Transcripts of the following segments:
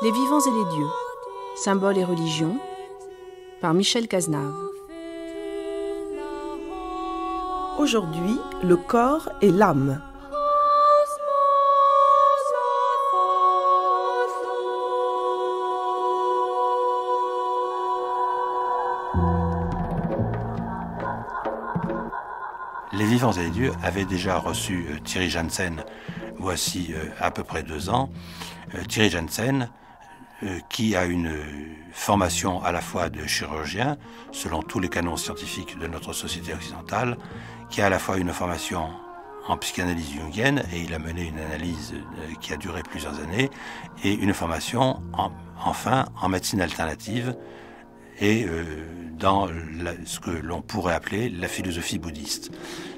Les vivants et les dieux, symboles et religions, par Michel Cazenave. Aujourd'hui, le corps et l'âme. Les vivants et les dieux avaient déjà reçu Thierry Janssen, voici à peu près 2 ans. Thierry Janssen, qui a une formation à la fois de chirurgien, selon tous les canons scientifiques de notre société occidentale, qui a à la fois une formation en psychanalyse jungienne, et il a mené une analyse qui a duré plusieurs années, et une formation enfin en médecine alternative, et dans ce que l'on pourrait appeler la philosophie bouddhiste.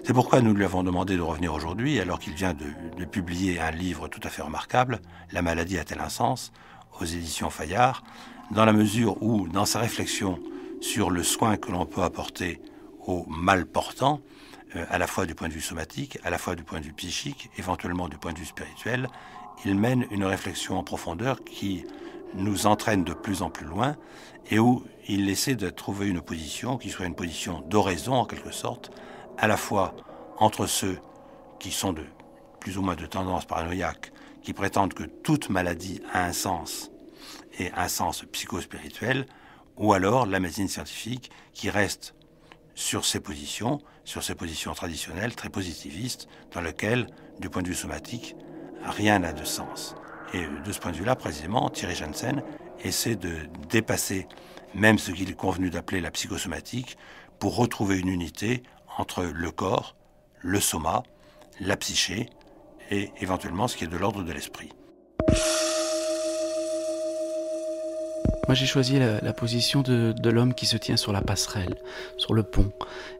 C'est pourquoi nous lui avons demandé de revenir aujourd'hui, alors qu'il vient de publier un livre tout à fait remarquable, La maladie a-t-elle un sens?, aux éditions Fayard, dans la mesure où, dans sa réflexion sur le soin que l'on peut apporter aux mal portants, à la fois du point de vue somatique, à la fois du point de vue psychique, éventuellement du point de vue spirituel, il mène une réflexion en profondeur qui nous entraîne de plus en plus loin et où il essaie de trouver une position qui soit une position d'oraison en quelque sorte, à la fois entre ceux qui sont de plus ou moins de tendance paranoïaque, qui prétendent que toute maladie a un sens et un sens psychospirituel, ou alors la médecine scientifique qui reste sur ses positions traditionnelles, très positivistes, dans lesquelles, du point de vue somatique, rien n'a de sens. Et de ce point de vue-là, précisément, Thierry Janssen essaie de dépasser même ce qu'il est convenu d'appeler la psychosomatique pour retrouver une unité entre le corps, le soma, la psyché et éventuellement ce qui est de l'ordre de l'esprit. Moi, j'ai choisi la position de l'homme qui se tient sur la passerelle, sur le pont.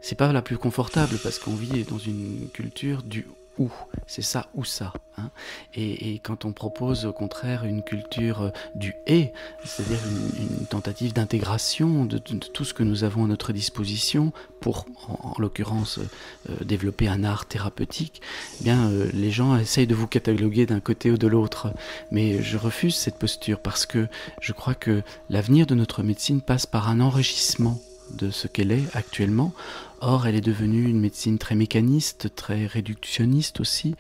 C'est pas la plus confortable parce qu'on vit dans une culture du ou. C'est ça ou ça. Hein. Et quand on propose au contraire une culture du et, c'est-à-dire une tentative d'intégration de tout ce que nous avons à notre disposition pour, en l'occurrence, développer un art thérapeutique, eh bien, les gens essayent de vous cataloguer d'un côté ou de l'autre. Mais je refuse cette posture parce que je crois que l'avenir de notre médecine passe par un enrichissement de ce qu'elle est actuellement. Or, elle est devenue une médecine très mécaniste, très réductionniste aussi.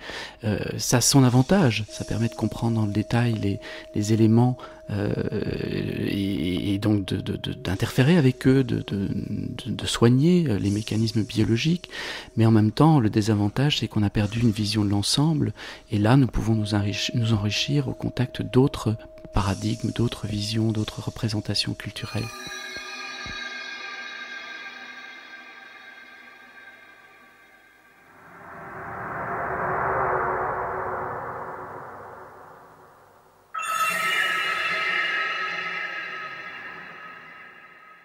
Ça a son avantage, ça permet de comprendre dans le détail les éléments et donc d'interférer avec eux, de soigner les mécanismes biologiques. Mais en même temps, le désavantage, c'est qu'on a perdu une vision de l'ensemble. Et là, nous pouvons nous enrichir au contact d'autres paradigmes, d'autres visions, d'autres représentations culturelles.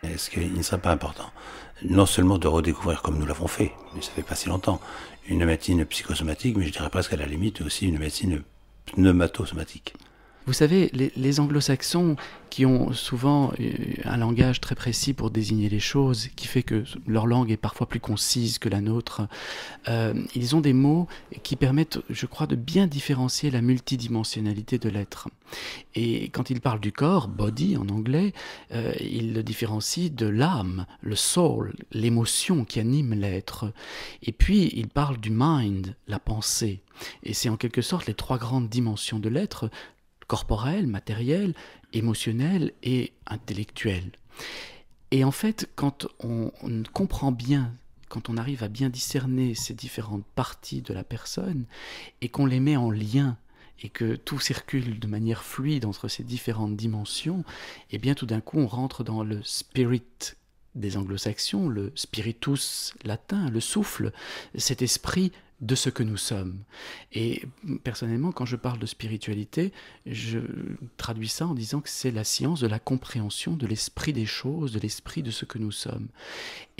Est-ce qu'il ne serait pas important, non seulement de redécouvrir comme nous l'avons fait, mais ça fait pas si longtemps, une médecine psychosomatique, mais je dirais presque à la limite aussi une médecine pneumatosomatique. Vous savez, les anglo-saxons qui ont souvent un langage très précis pour désigner les choses, qui fait que leur langue est parfois plus concise que la nôtre, ils ont des mots qui permettent, je crois, de bien différencier la multidimensionnalité de l'être. Et quand ils parlent du corps, body en anglais, ils le différencient de l'âme, le soul, l'émotion qui anime l'être. Et puis, ils parlent du mind, la pensée. Et c'est en quelque sorte les 3 grandes dimensions de l'être, corporel, matériel, émotionnel et intellectuel. Et en fait, quand on comprend bien, quand on arrive à bien discerner ces différentes parties de la personne et qu'on les met en lien et que tout circule de manière fluide entre ces différentes dimensions, eh bien tout d'un coup on rentre dans le spirit des anglo-saxons, le spiritus latin, le souffle, cet esprit de ce que nous sommes. Et personnellement, quand je parle de spiritualité, je traduis ça en disant que c'est la science de la compréhension de l'esprit des choses, de l'esprit de ce que nous sommes.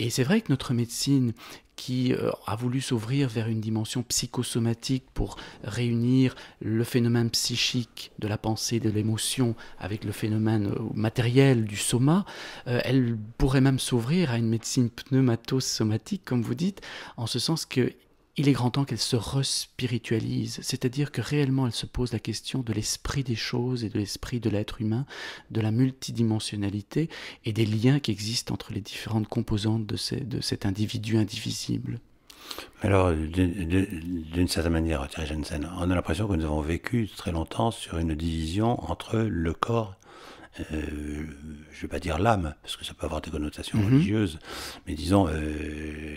Et c'est vrai que notre médecine, qui a voulu s'ouvrir vers une dimension psychosomatique pour réunir le phénomène psychique de la pensée, de l'émotion, avec le phénomène matériel du soma, elle pourrait même s'ouvrir à une médecine pneumatosomatique, comme vous dites, en ce sens que il est grand temps qu'elle se respiritualise, c'est-à-dire que réellement elle se pose la question de l'esprit des choses et de l'esprit de l'être humain, de la multidimensionnalité et des liens qui existent entre les différentes composantes de cet individu indivisible. Alors, d'une certaine manière, Thierry Jensen, on a l'impression que nous avons vécu très longtemps sur une division entre le corps, je ne vais pas dire l'âme, parce que ça peut avoir des connotations religieuses, mais disons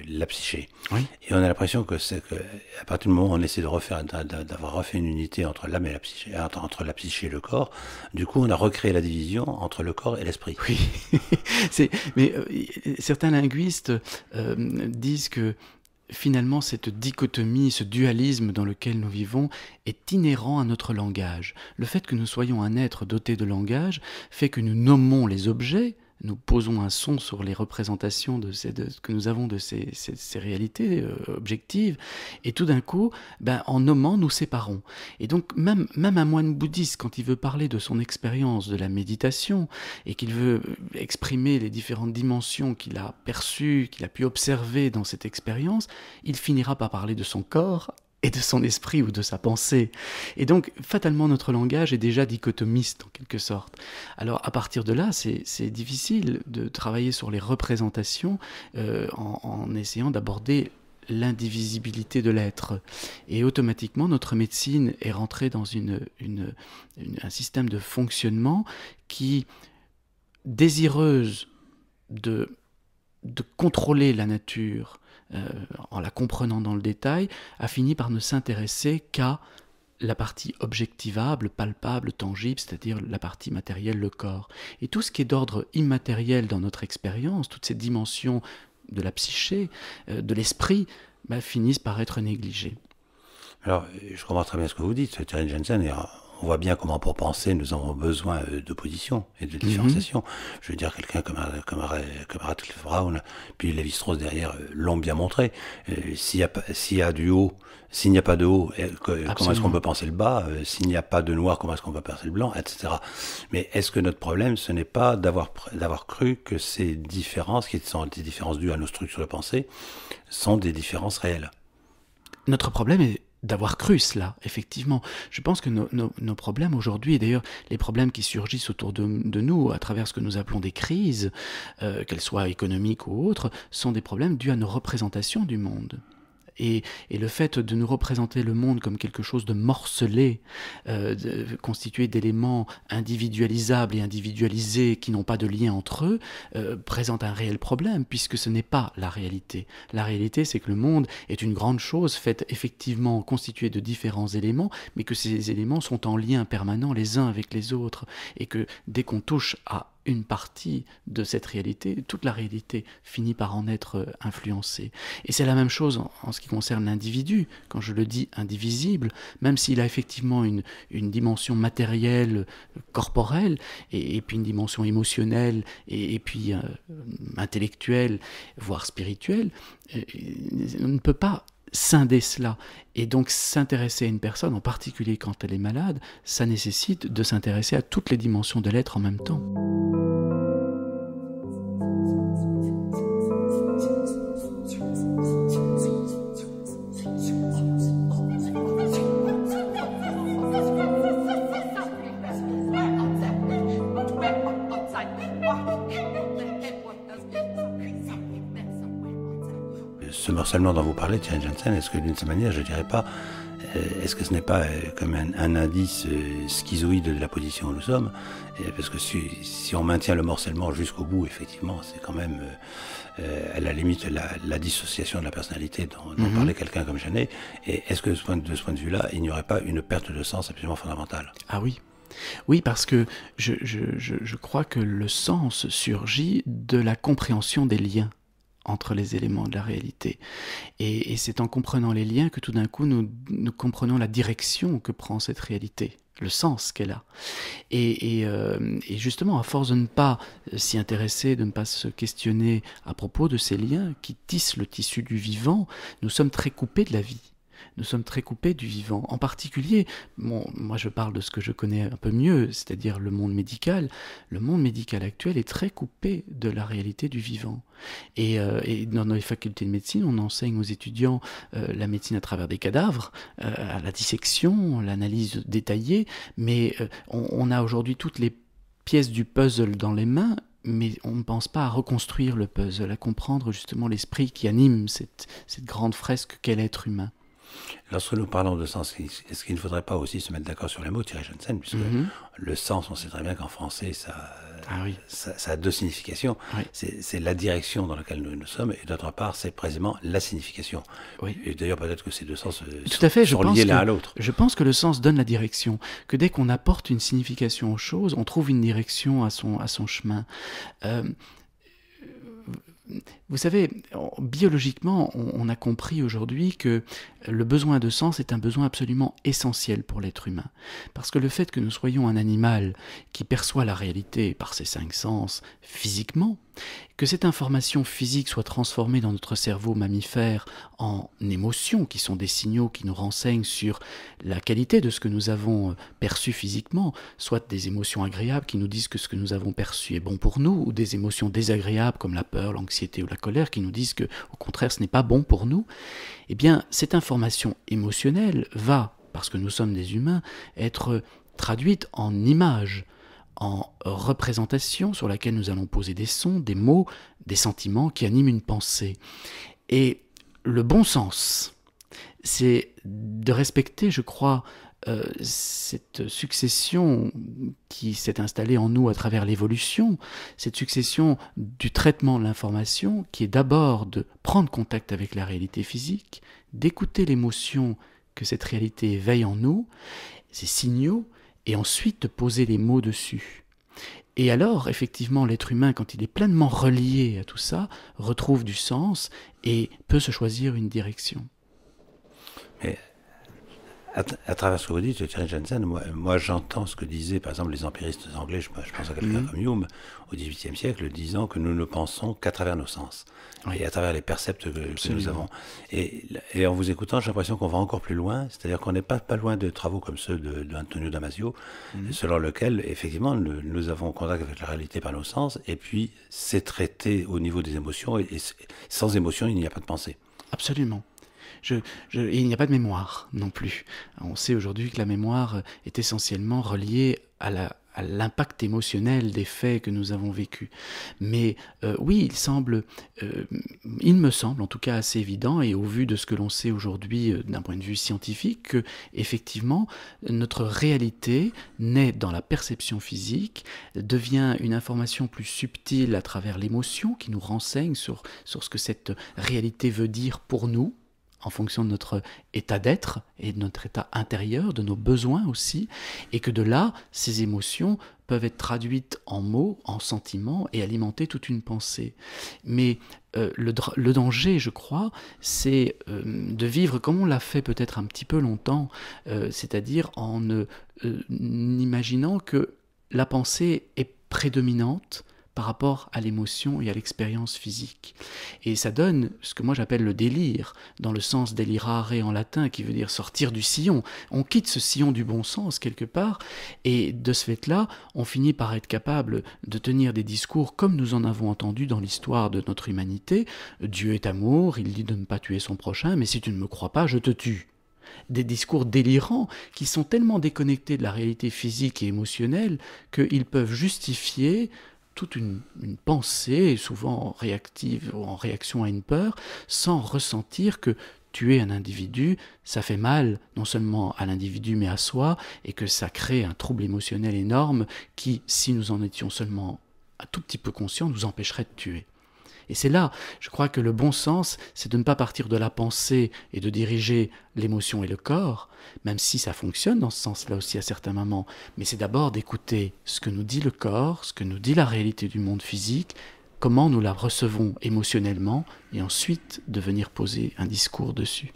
la psyché. Oui. Et on a l'impression que à partir du moment où on essaie d'avoir refait une unité entre l'âme et la psyché, entre la psyché et le corps, du coup on a recréé la division entre le corps et l'esprit. Oui, mais certains linguistes disent que finalement, cette dichotomie, ce dualisme dans lequel nous vivons est inhérent à notre langage. Le fait que nous soyons un être doté de langage fait que nous nommons les objets, nous posons un son sur les représentations que nous avons de ces réalités objectives, et tout d'un coup, en nommant, nous séparons. Et donc, même un moine bouddhiste, quand il veut parler de son expérience de la méditation, et qu'il veut exprimer les différentes dimensions qu'il a perçues, qu'il a pu observer dans cette expérience, il finira par parler de son corps, et de son esprit ou de sa pensée. Et donc, fatalement, notre langage est déjà dichotomiste, en quelque sorte. Alors, à partir de là, c'est difficile de travailler sur les représentations en essayant d'aborder l'indivisibilité de l'être. Et automatiquement, notre médecine est rentrée dans un système de fonctionnement qui, désireuse de contrôler la nature, en la comprenant dans le détail, a fini par ne s'intéresser qu'à la partie objectivable, palpable, tangible, c'est-à-dire la partie matérielle, le corps. Et tout ce qui est d'ordre immatériel dans notre expérience, toutes ces dimensions de la psyché, de l'esprit, finissent par être négligées. Alors, je comprends très bien ce que vous dites, Thierry Jensen, et on voit bien comment pour penser nous avons besoin d'opposition et de différenciation. Je veux dire, quelqu'un comme Radcliffe Brown, puis Lévi-Strauss derrière l'ont bien montré. S'il n'y a pas de haut, comment est-ce qu'on peut penser le bas? S'il n'y a pas de noir, comment est-ce qu'on peut penser le blanc, etc. Mais est-ce que notre problème, ce n'est pas d'avoir cru que ces différences, qui sont des différences dues à nos structures de pensée, sont des différences réelles? Notre problème est d'avoir cru cela, effectivement. Je pense que nos problèmes aujourd'hui, et d'ailleurs les problèmes qui surgissent autour de nous à travers ce que nous appelons des crises, qu'elles soient économiques ou autres, sont des problèmes dus à nos représentations du monde. Et le fait de nous représenter le monde comme quelque chose de morcelé, constitué d'éléments individualisables et individualisés qui n'ont pas de lien entre eux, présente un réel problème, puisque ce n'est pas la réalité. La réalité, c'est que le monde est une grande chose, faite effectivement constituée de différents éléments, mais que ces éléments sont en lien permanent les uns avec les autres, et que dès qu'on touche à une partie de cette réalité, toute la réalité finit par en être influencée. Et c'est la même chose en ce qui concerne l'individu. Quand je le dis indivisible, même s'il a effectivement une dimension matérielle, corporelle, et puis une dimension émotionnelle, et puis intellectuelle, voire spirituelle, on ne peut pas scinder cela. Et donc s'intéresser à une personne, en particulier quand elle est malade, ça nécessite de s'intéresser à toutes les dimensions de l'être en même temps. Ce morcellement dont vous parlez, Thierry Jensen, est-ce que d'une certaine manière, je ne dirais pas, est-ce que ce n'est pas comme un indice schizoïde de la position où nous sommes? Parce que si on maintient le morcellement jusqu'au bout, effectivement, c'est quand même à la limite la dissociation de la personnalité dont parlait quelqu'un comme Janet. Et est-ce que de ce point de vue-là, il n'y aurait pas une perte de sens absolument fondamentale? Ah oui. Oui, parce que je crois que le sens surgit de la compréhension des liens entre les éléments de la réalité. Et c'est en comprenant les liens que tout d'un coup nous comprenons la direction que prend cette réalité, le sens qu'elle a. Et justement, à force de ne pas s'y intéresser, de ne pas se questionner à propos de ces liens qui tissent le tissu du vivant, nous sommes très coupés de la vie. Nous sommes très coupés du vivant. En particulier, moi je parle de ce que je connais un peu mieux, c'est-à-dire le monde médical. Le monde médical actuel est très coupé de la réalité du vivant. Et dans les facultés de médecine, on enseigne aux étudiants la médecine à travers des cadavres, à la dissection, l'analyse détaillée, mais on a aujourd'hui toutes les pièces du puzzle dans les mains, mais on ne pense pas à reconstruire le puzzle, à comprendre justement l'esprit qui anime cette grande fresque qu'est l'être humain. Lorsque nous parlons de sens, est-ce qu'il ne faudrait pas aussi se mettre d'accord sur les mots, Thierry Janssen, puisque le sens, on sait très bien qu'en français, ça a deux significations. Oui. C'est la direction dans laquelle nous sommes, et d'autre part, c'est précisément la signification. Oui. Et d'ailleurs, peut-être que ces deux sens sont liés l'un à l'autre. Je pense que le sens donne la direction, que dès qu'on apporte une signification aux choses, on trouve une direction à son chemin. Vous savez, biologiquement, on a compris aujourd'hui que le besoin de sens est un besoin absolument essentiel pour l'être humain. Parce que le fait que nous soyons un animal qui perçoit la réalité par ses 5 sens physiquement, que cette information physique soit transformée dans notre cerveau mammifère en émotions, qui sont des signaux qui nous renseignent sur la qualité de ce que nous avons perçu physiquement, soit des émotions agréables qui nous disent que ce que nous avons perçu est bon pour nous, ou des émotions désagréables comme la peur, l'anxiété ou la colère qui nous disent que, au contraire, ce n'est pas bon pour nous, eh bien, cette information émotionnelle va, parce que nous sommes des humains, être traduite en images, en représentation sur laquelle nous allons poser des sons, des mots, des sentiments qui animent une pensée. Et le bon sens, c'est de respecter, je crois, cette succession qui s'est installée en nous à travers l'évolution, cette succession du traitement de l'information qui est d'abord de prendre contact avec la réalité physique, d'écouter l'émotion que cette réalité éveille en nous, ces signaux, et ensuite de poser les mots dessus. Et alors, effectivement, l'être humain, quand il est pleinement relié à tout ça, retrouve du sens et peut se choisir une direction. Mais à travers ce que vous dites, Thierry Janssen, moi j'entends ce que disaient par exemple les empiristes anglais, je pense à quelqu'un comme Hume, au XVIIIe siècle, disant que nous ne pensons qu'à travers nos sens, et à travers les percepts que nous avons. Et en vous écoutant, j'ai l'impression qu'on va encore plus loin, c'est-à-dire qu'on n'est pas loin de travaux comme ceux d'Antonio Damasio, selon lequel, effectivement, nous avons contact avec la réalité par nos sens, et puis c'est traité au niveau des émotions, et sans émotion, il n'y a pas de pensée. Absolument. Et il n'y a pas de mémoire non plus. On sait aujourd'hui que la mémoire est essentiellement reliée à l'impact émotionnel des faits que nous avons vécus. Mais oui, il me semble en tout cas assez évident, et au vu de ce que l'on sait aujourd'hui d'un point de vue scientifique, que effectivement notre réalité naît dans la perception physique, devient une information plus subtile à travers l'émotion qui nous renseigne sur ce que cette réalité veut dire pour nous, en fonction de notre état d'être et de notre état intérieur, de nos besoins aussi, et que de là, ces émotions peuvent être traduites en mots, en sentiments, et alimenter toute une pensée. Mais le danger, je crois, c'est de vivre comme on l'a fait peut-être un petit peu longtemps, c'est-à-dire en imaginant que la pensée est prédominante par rapport à l'émotion et à l'expérience physique. Et ça donne ce que moi j'appelle le délire, dans le sens delirare en latin, qui veut dire sortir du sillon. On quitte ce sillon du bon sens quelque part, et de ce fait-là, on finit par être capable de tenir des discours comme nous en avons entendu dans l'histoire de notre humanité. Dieu est amour, il dit de ne pas tuer son prochain, mais si tu ne me crois pas, je te tue. Des discours délirants qui sont tellement déconnectés de la réalité physique et émotionnelle qu'ils peuvent justifier toute une pensée, souvent réactive ou en réaction à une peur, sans ressentir que tuer un individu, ça fait mal non seulement à l'individu mais à soi, et que ça crée un trouble émotionnel énorme qui, si nous en étions seulement un tout petit peu conscients, nous empêcherait de tuer. Et c'est là, je crois que le bon sens, c'est de ne pas partir de la pensée et de diriger l'émotion et le corps, même si ça fonctionne dans ce sens-là aussi à certains moments, mais c'est d'abord d'écouter ce que nous dit le corps, ce que nous dit la réalité du monde physique, comment nous la recevons émotionnellement, et ensuite de venir poser un discours dessus.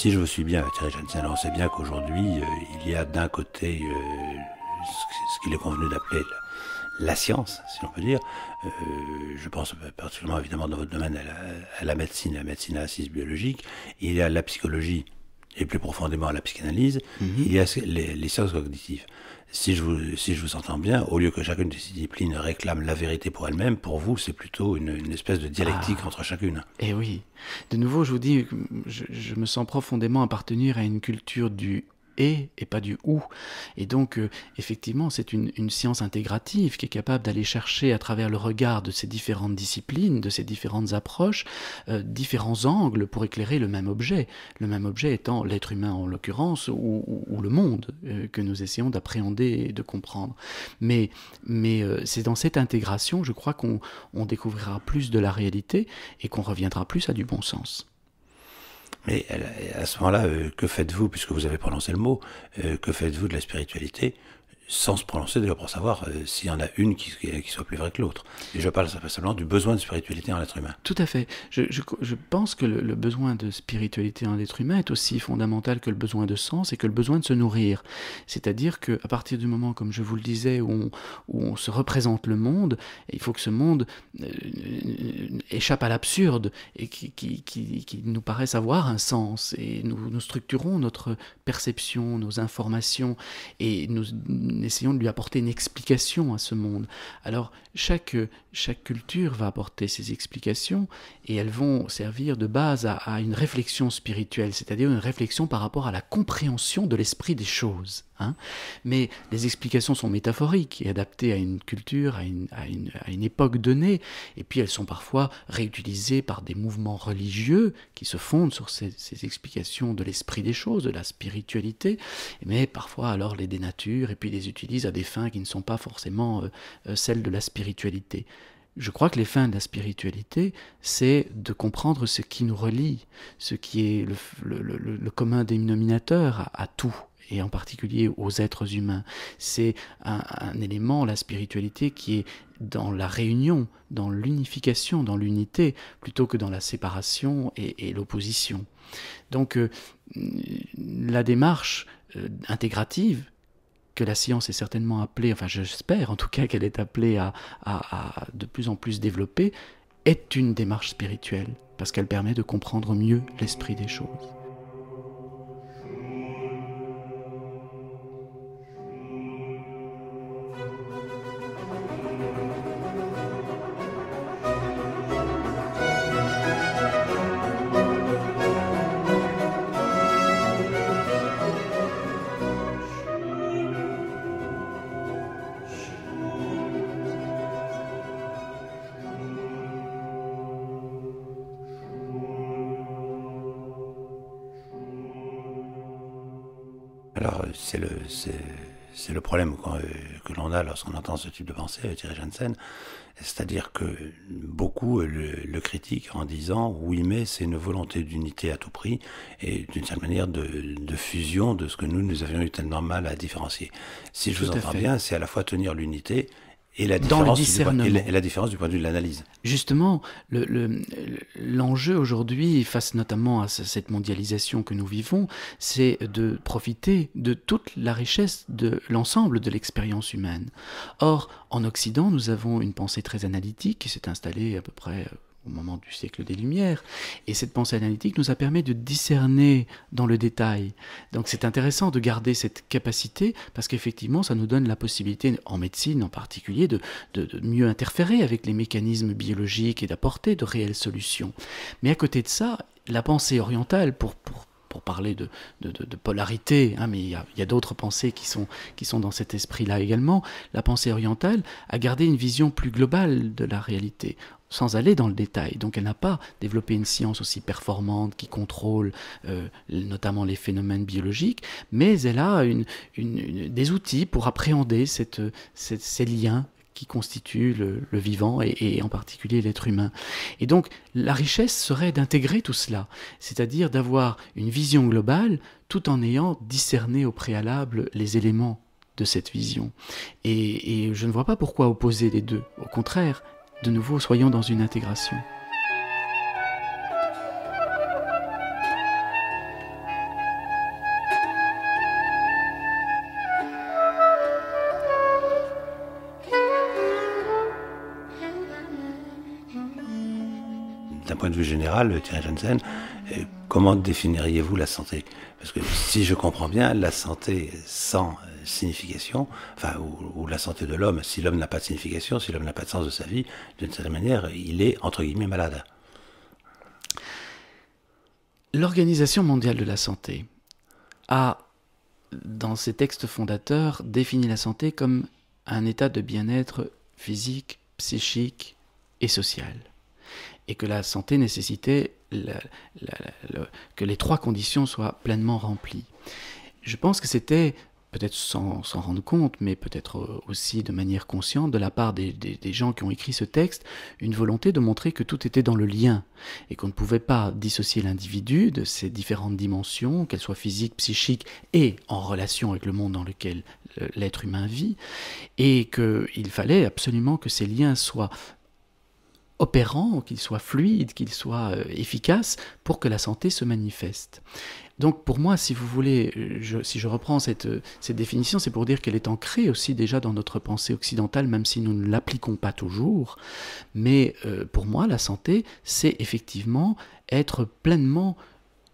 Si je vous suis bien, Thierry Janssen, on sait bien qu'aujourd'hui, il y a d'un côté ce qu'il est convenu d'appeler la science, si l'on peut dire. Je pense particulièrement évidemment dans votre domaine à la médecine à assise biologique. Il y a la psychologie et plus profondément à la psychanalyse. Il y a les sciences cognitives. Si je vous entends bien, au lieu que chacune de ces disciplines réclame la vérité pour elle-même, pour vous, c'est plutôt une espèce de dialectique entre chacune. Eh oui. De nouveau, je vous dis, je me sens profondément appartenir à une culture du et pas du ou. Et donc, effectivement, c'est une science intégrative qui est capable d'aller chercher à travers le regard de ces différentes disciplines, de ces différentes approches, différents angles pour éclairer le même objet. Le même objet étant l'être humain en l'occurrence, ou le monde que nous essayons d'appréhender et de comprendre. Mais c'est dans cette intégration, je crois qu'on découvrira plus de la réalité et qu'on reviendra plus à du bon sens. Mais à ce moment-là, que faites-vous, puisque vous avez prononcé le mot, que faites-vous de la spiritualité, sans se prononcer d'ailleurs pour savoir s'il y en a une qui soit plus vraie que l'autre. Et je parle simplement du besoin de spiritualité en l'être humain. Tout à fait. Je pense que le besoin de spiritualité en l'être humain est aussi fondamental que le besoin de sens et que le besoin de se nourrir. C'est-à-dire qu'à partir du moment, comme je vous le disais, où on se représente le monde, il faut que ce monde échappe à l'absurde et qui nous paraisse avoir un sens. Et nous structurons notre perception, nos informations, et nous essayons de lui apporter une explication à ce monde. Alors, chaque culture va apporter ses explications et elles vont servir de base à une réflexion spirituelle, c'est-à-dire une réflexion par rapport à la compréhension de l'esprit des choses. Mais les explications sont métaphoriques et adaptées à une culture, à une époque donnée, et puis elles sont parfois réutilisées par des mouvements religieux qui se fondent sur ces explications de l'esprit des choses, de la spiritualité, mais parfois alors les dénaturent et puis les utilisent à des fins qui ne sont pas forcément celles de la spiritualité. Je crois que les fins de la spiritualité, c'est de comprendre ce qui nous relie, ce qui est le commun dénominateur à tout, et en particulier aux êtres humains. C'est un élément, la spiritualité, qui est dans la réunion, dans l'unification, dans l'unité, plutôt que dans la séparation et l'opposition. Donc, la démarche intégrative, que la science est certainement appelée, enfin j'espère en tout cas qu'elle est appelée à de plus en plus développer, est une démarche spirituelle, parce qu'elle permet de comprendre mieux l'esprit des choses. Alors, c'est le problème que l'on a lorsqu'on entend ce type de pensée, Thierry Janssen, c'est-à-dire que beaucoup le critiquent en disant « oui, mais c'est une volonté d'unité à tout prix et d'une certaine manière de fusion de ce que nous avions eu tellement mal à différencier ». Si je vous entends bien, c'est à la fois tenir l'unité et la différence du point de vue de l'analyse. Justement, l'enjeu aujourd'hui, face notamment à cette mondialisation que nous vivons, c'est de profiter de toute la richesse de l'ensemble de l'expérience humaine. Or, en Occident, nous avons une pensée très analytique qui s'est installée à peu près au moment du siècle des Lumières, et cette pensée analytique nous a permis de discerner dans le détail. Donc c'est intéressant de garder cette capacité, parce qu'effectivement ça nous donne la possibilité, en médecine en particulier, de mieux interférer avec les mécanismes biologiques et d'apporter de réelles solutions. Mais à côté de ça, la pensée orientale, pour parler de polarité, mais il y a d'autres pensées qui sont dans cet esprit-là également, la pensée orientale a gardé une vision plus globale de la réalité, sans aller dans le détail. Donc elle n'a pas développé une science aussi performante qui contrôle notamment les phénomènes biologiques, mais elle a des outils pour appréhender ces liens qui constituent le vivant et en particulier l'être humain. Et donc la richesse serait d'intégrer tout cela, c'est-à-dire d'avoir une vision globale tout en ayant discerné au préalable les éléments de cette vision. Et je ne vois pas pourquoi opposer les deux. Au contraire, de nouveau, soyons dans une intégration. point de vue général, Thierry Janssen, comment définiriez-vous la santé? Parce que si je comprends bien, la santé sans signification, enfin, ou la santé de l'homme, si l'homme n'a pas de signification, si l'homme n'a pas de sens de sa vie, d'une certaine manière, il est, entre guillemets, malade. L'Organisation mondiale de la santé a, dans ses textes fondateurs, défini la santé comme un état de bien-être physique, psychique et social. Et que la santé nécessitait que les 3 conditions soient pleinement remplies. Je pense que c'était, peut-être sans s'en rendre compte, mais peut-être aussi de manière consciente, de la part des gens qui ont écrit ce texte, une volonté de montrer que tout était dans le lien, et qu'on ne pouvait pas dissocier l'individu de ses différentes dimensions, qu'elles soient physiques, psychiques, et en relation avec le monde dans lequel l'être humain vit, et qu'il fallait absolument que ces liens soient opérants, qu'ils soient fluides, qu'ils soient efficaces pour que la santé se manifeste. Donc pour moi, si vous voulez, si je reprends cette définition, c'est pour dire qu'elle est ancrée aussi déjà dans notre pensée occidentale, même si nous ne l'appliquons pas toujours. Mais pour moi, la santé, c'est effectivement être pleinement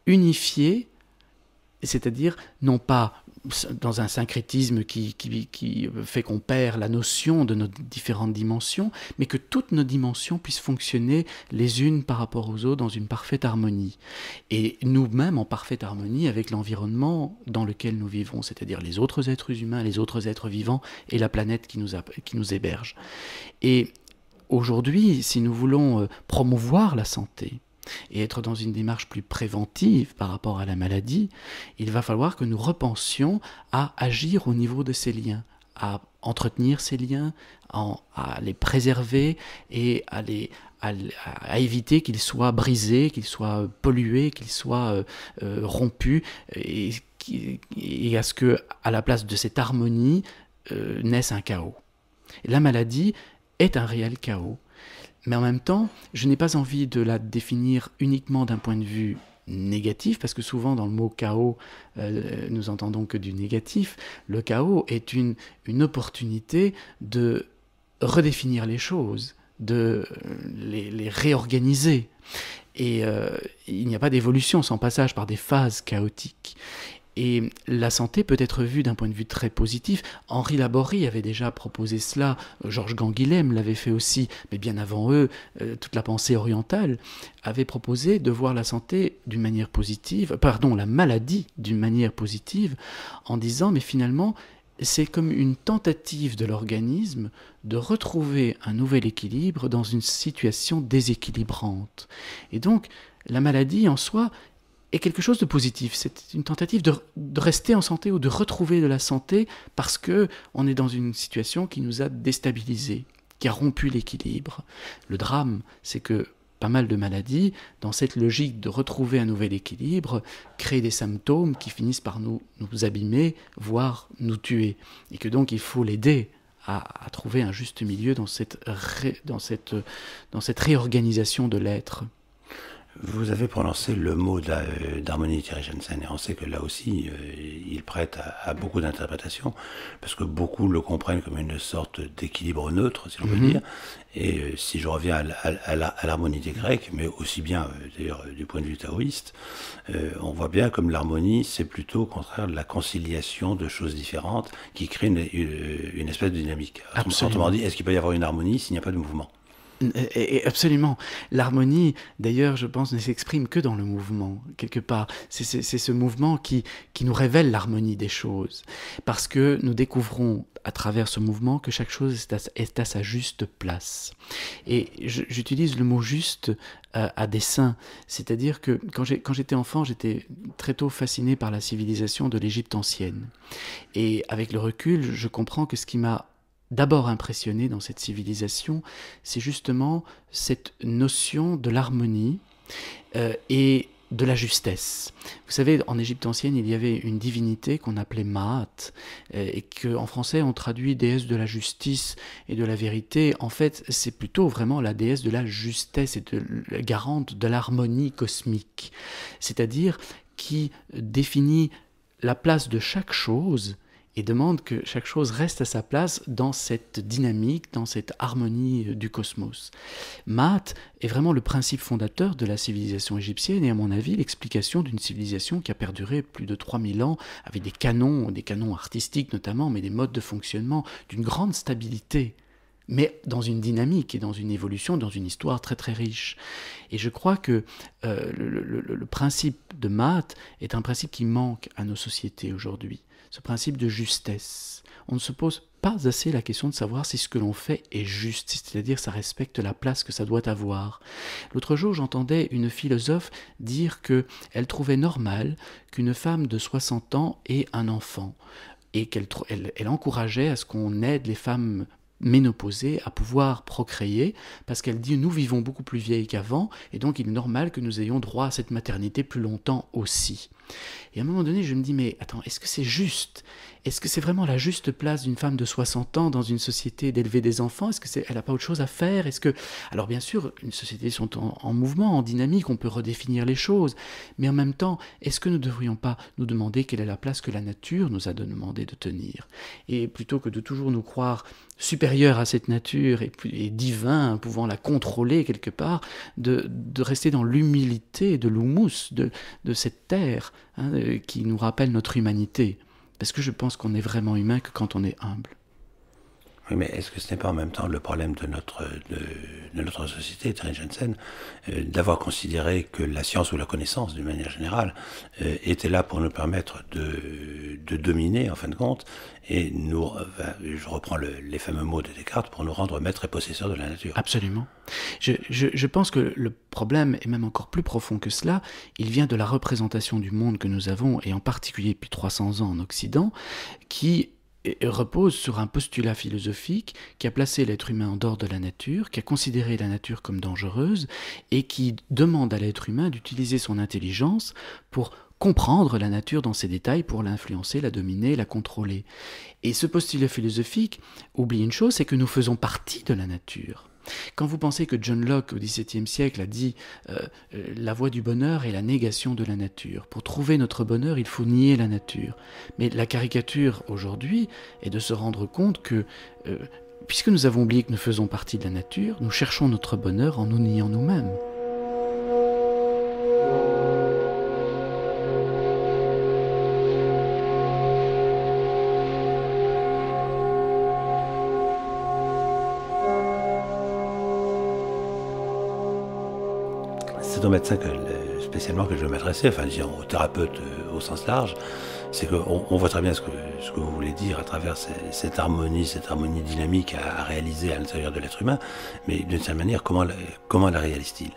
unifié, c'est-à-dire non pas dans un syncrétisme qui fait qu'on perd la notion de nos différentes dimensions, mais que toutes nos dimensions puissent fonctionner les unes par rapport aux autres dans une parfaite harmonie. Et nous-mêmes en parfaite harmonie avec l'environnement dans lequel nous vivons, c'est-à-dire les autres êtres humains, les autres êtres vivants et la planète qui nous héberge. Et aujourd'hui, si nous voulons promouvoir la santé, et être dans une démarche plus préventive par rapport à la maladie, il va falloir que nous repensions à agir au niveau de ces liens, à entretenir ces liens, à les préserver et à éviter qu'ils soient brisés, qu'ils soient pollués, qu'ils soient rompus, et à ce que, à la place de cette harmonie, naisse un chaos. Et la maladie est un réel chaos. Mais en même temps, je n'ai pas envie de la définir uniquement d'un point de vue négatif, parce que souvent dans le mot chaos, nous entendons que du négatif. Le chaos est une opportunité de redéfinir les choses, de les réorganiser. Et il n'y a pas d'évolution sans passage par des phases chaotiques. Et la santé peut être vue d'un point de vue très positif. Henri Laborie avait déjà proposé cela, Georges Canguilhem l'avait fait aussi, mais bien avant eux, toute la pensée orientale avait proposé de voir la santé d'une manière positive, la maladie d'une manière positive, en disant, mais finalement, c'est comme une tentative de l'organisme de retrouver un nouvel équilibre dans une situation déséquilibrante. Et donc, la maladie en soi est quelque chose de positif. C'est une tentative de rester en santé ou de retrouver de la santé parce qu'on est dans une situation qui nous a déstabilisés, qui a rompu l'équilibre. Le drame, c'est que pas mal de maladies, dans cette logique de retrouver un nouvel équilibre, créent des symptômes qui finissent par nous abîmer, voire nous tuer. Et que donc il faut l'aider à trouver un juste milieu dans cette réorganisation de l'être. Vous avez prononcé le mot d'harmonie, Thierry Janssen, et on sait que là aussi, il prête à beaucoup d'interprétations, parce que beaucoup le comprennent comme une sorte d'équilibre neutre, si l'on peut dire. Et si je reviens à l'harmonie des Grecs, mais aussi bien d'ailleurs du point de vue taoïste, on voit bien comme l'harmonie, c'est plutôt au contraire la conciliation de choses différentes qui crée une espèce de dynamique. Autrement dit, est-ce qu'il peut y avoir une harmonie s'il n'y a pas de mouvement ? Et absolument. L'harmonie, d'ailleurs, je pense, ne s'exprime que dans le mouvement, quelque part. C'est ce mouvement qui nous révèle l'harmonie des choses. Parce que nous découvrons à travers ce mouvement que chaque chose est à sa juste place. Et j'utilise le mot juste à dessein. C'est-à-dire que quand j'étais enfant, j'étais très tôt fasciné par la civilisation de l'Égypte ancienne. Et avec le recul, je comprends que ce qui m'a d'abord impressionné dans cette civilisation, c'est justement cette notion de l'harmonie et de la justesse. Vous savez, en Égypte ancienne, il y avait une divinité qu'on appelait Maat, et qu'en français on traduit déesse de la justice et de la vérité. En fait, c'est plutôt vraiment la déesse de la justesse et la garante de l'harmonie cosmique, c'est-à-dire qui définit la place de chaque chose et demande que chaque chose reste à sa place dans cette dynamique, dans cette harmonie du cosmos. Maat est vraiment le principe fondateur de la civilisation égyptienne et à mon avis l'explication d'une civilisation qui a perduré plus de 3000 ans avec des canons artistiques notamment, mais des modes de fonctionnement d'une grande stabilité, mais dans une dynamique et dans une évolution, dans une histoire très très riche. Et je crois que le principe de Maat est un principe qui manque à nos sociétés aujourd'hui, ce principe de justesse. On ne se pose pas assez la question de savoir si ce que l'on fait est juste, c'est-à-dire ça respecte la place que ça doit avoir. L'autre jour, j'entendais une philosophe dire qu'elle trouvait normal qu'une femme de 60 ans ait un enfant et qu'elle encourageait à ce qu'on aide les femmes ménopausée à pouvoir procréer, parce qu'elle dit nous vivons beaucoup plus vieilles qu'avant et donc il est normal que nous ayons droit à cette maternité plus longtemps aussi. Et à un moment donné je me dis mais attends, est-ce que c'est juste ? Est-ce que c'est vraiment la juste place d'une femme de 60 ans dans une société d'élever des enfants ? Est-ce qu'elle n'a pas autre chose à faire ? Alors bien sûr, une société sont en mouvement, en dynamique, on peut redéfinir les choses, mais en même temps, est-ce que nous ne devrions pas nous demander quelle est la place que la nature nous a demandé de tenir ? Et plutôt que de toujours nous croire supérieurs à cette nature et divins, pouvant la contrôler quelque part, de rester dans l'humilité de l'humus, de cette terre qui nous rappelle notre humanité. Parce que je pense qu'on est vraiment humain que quand on est humble. Oui, mais est-ce que ce n'est pas en même temps le problème de notre société, Terry Jensen, d'avoir considéré que la science ou la connaissance, d'une manière générale, était là pour nous permettre de dominer, en fin de compte, et nous, je reprends les fameux mots de Descartes, pour nous rendre maîtres et possesseurs de la nature. Absolument. Je pense que le problème est même encore plus profond que cela. Il vient de la représentation du monde que nous avons, et en particulier depuis 300 ans en Occident, qui repose sur un postulat philosophique qui a placé l'être humain en dehors de la nature, qui a considéré la nature comme dangereuse et qui demande à l'être humain d'utiliser son intelligence pour comprendre la nature dans ses détails, pour l'influencer, la dominer, la contrôler. Et ce postulat philosophique oublie une chose, c'est que nous faisons partie de la nature. Quand vous pensez que John Locke, au XVIIe siècle, a dit la voie du bonheur est la négation de la nature. Pour trouver notre bonheur, il faut nier la nature. Mais la caricature, aujourd'hui, est de se rendre compte que, puisque nous avons oublié que nous faisons partie de la nature, nous cherchons notre bonheur en nous niant nous-mêmes. C'est au médecin spécialement que je veux m'adresser, enfin disons aux thérapeutes au sens large, c'est qu'on voit très bien ce que vous voulez dire à travers cette harmonie dynamique à réaliser à l'intérieur de l'être humain, mais d'une certaine manière, comment la réalise-t-il ?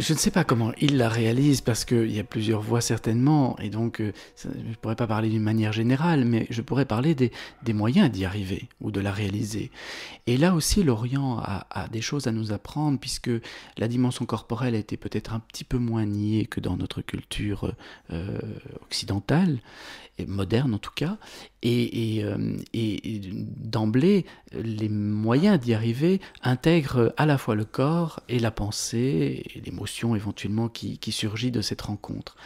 Je ne sais pas comment il la réalise, parce qu'il y a plusieurs voies certainement, et donc je ne pourrais pas parler d'une manière générale, mais je pourrais parler des moyens d'y arriver, ou de la réaliser. Et là aussi, l'Orient a des choses à nous apprendre, puisque la dimension corporelle a été peut-être un petit peu moins niée que dans notre culture occidentale, et moderne en tout cas, et d'emblée, les moyens d'y arriver intègrent à la fois le corps et la pensée, et l'émotion éventuellement qui surgit de cette rencontre.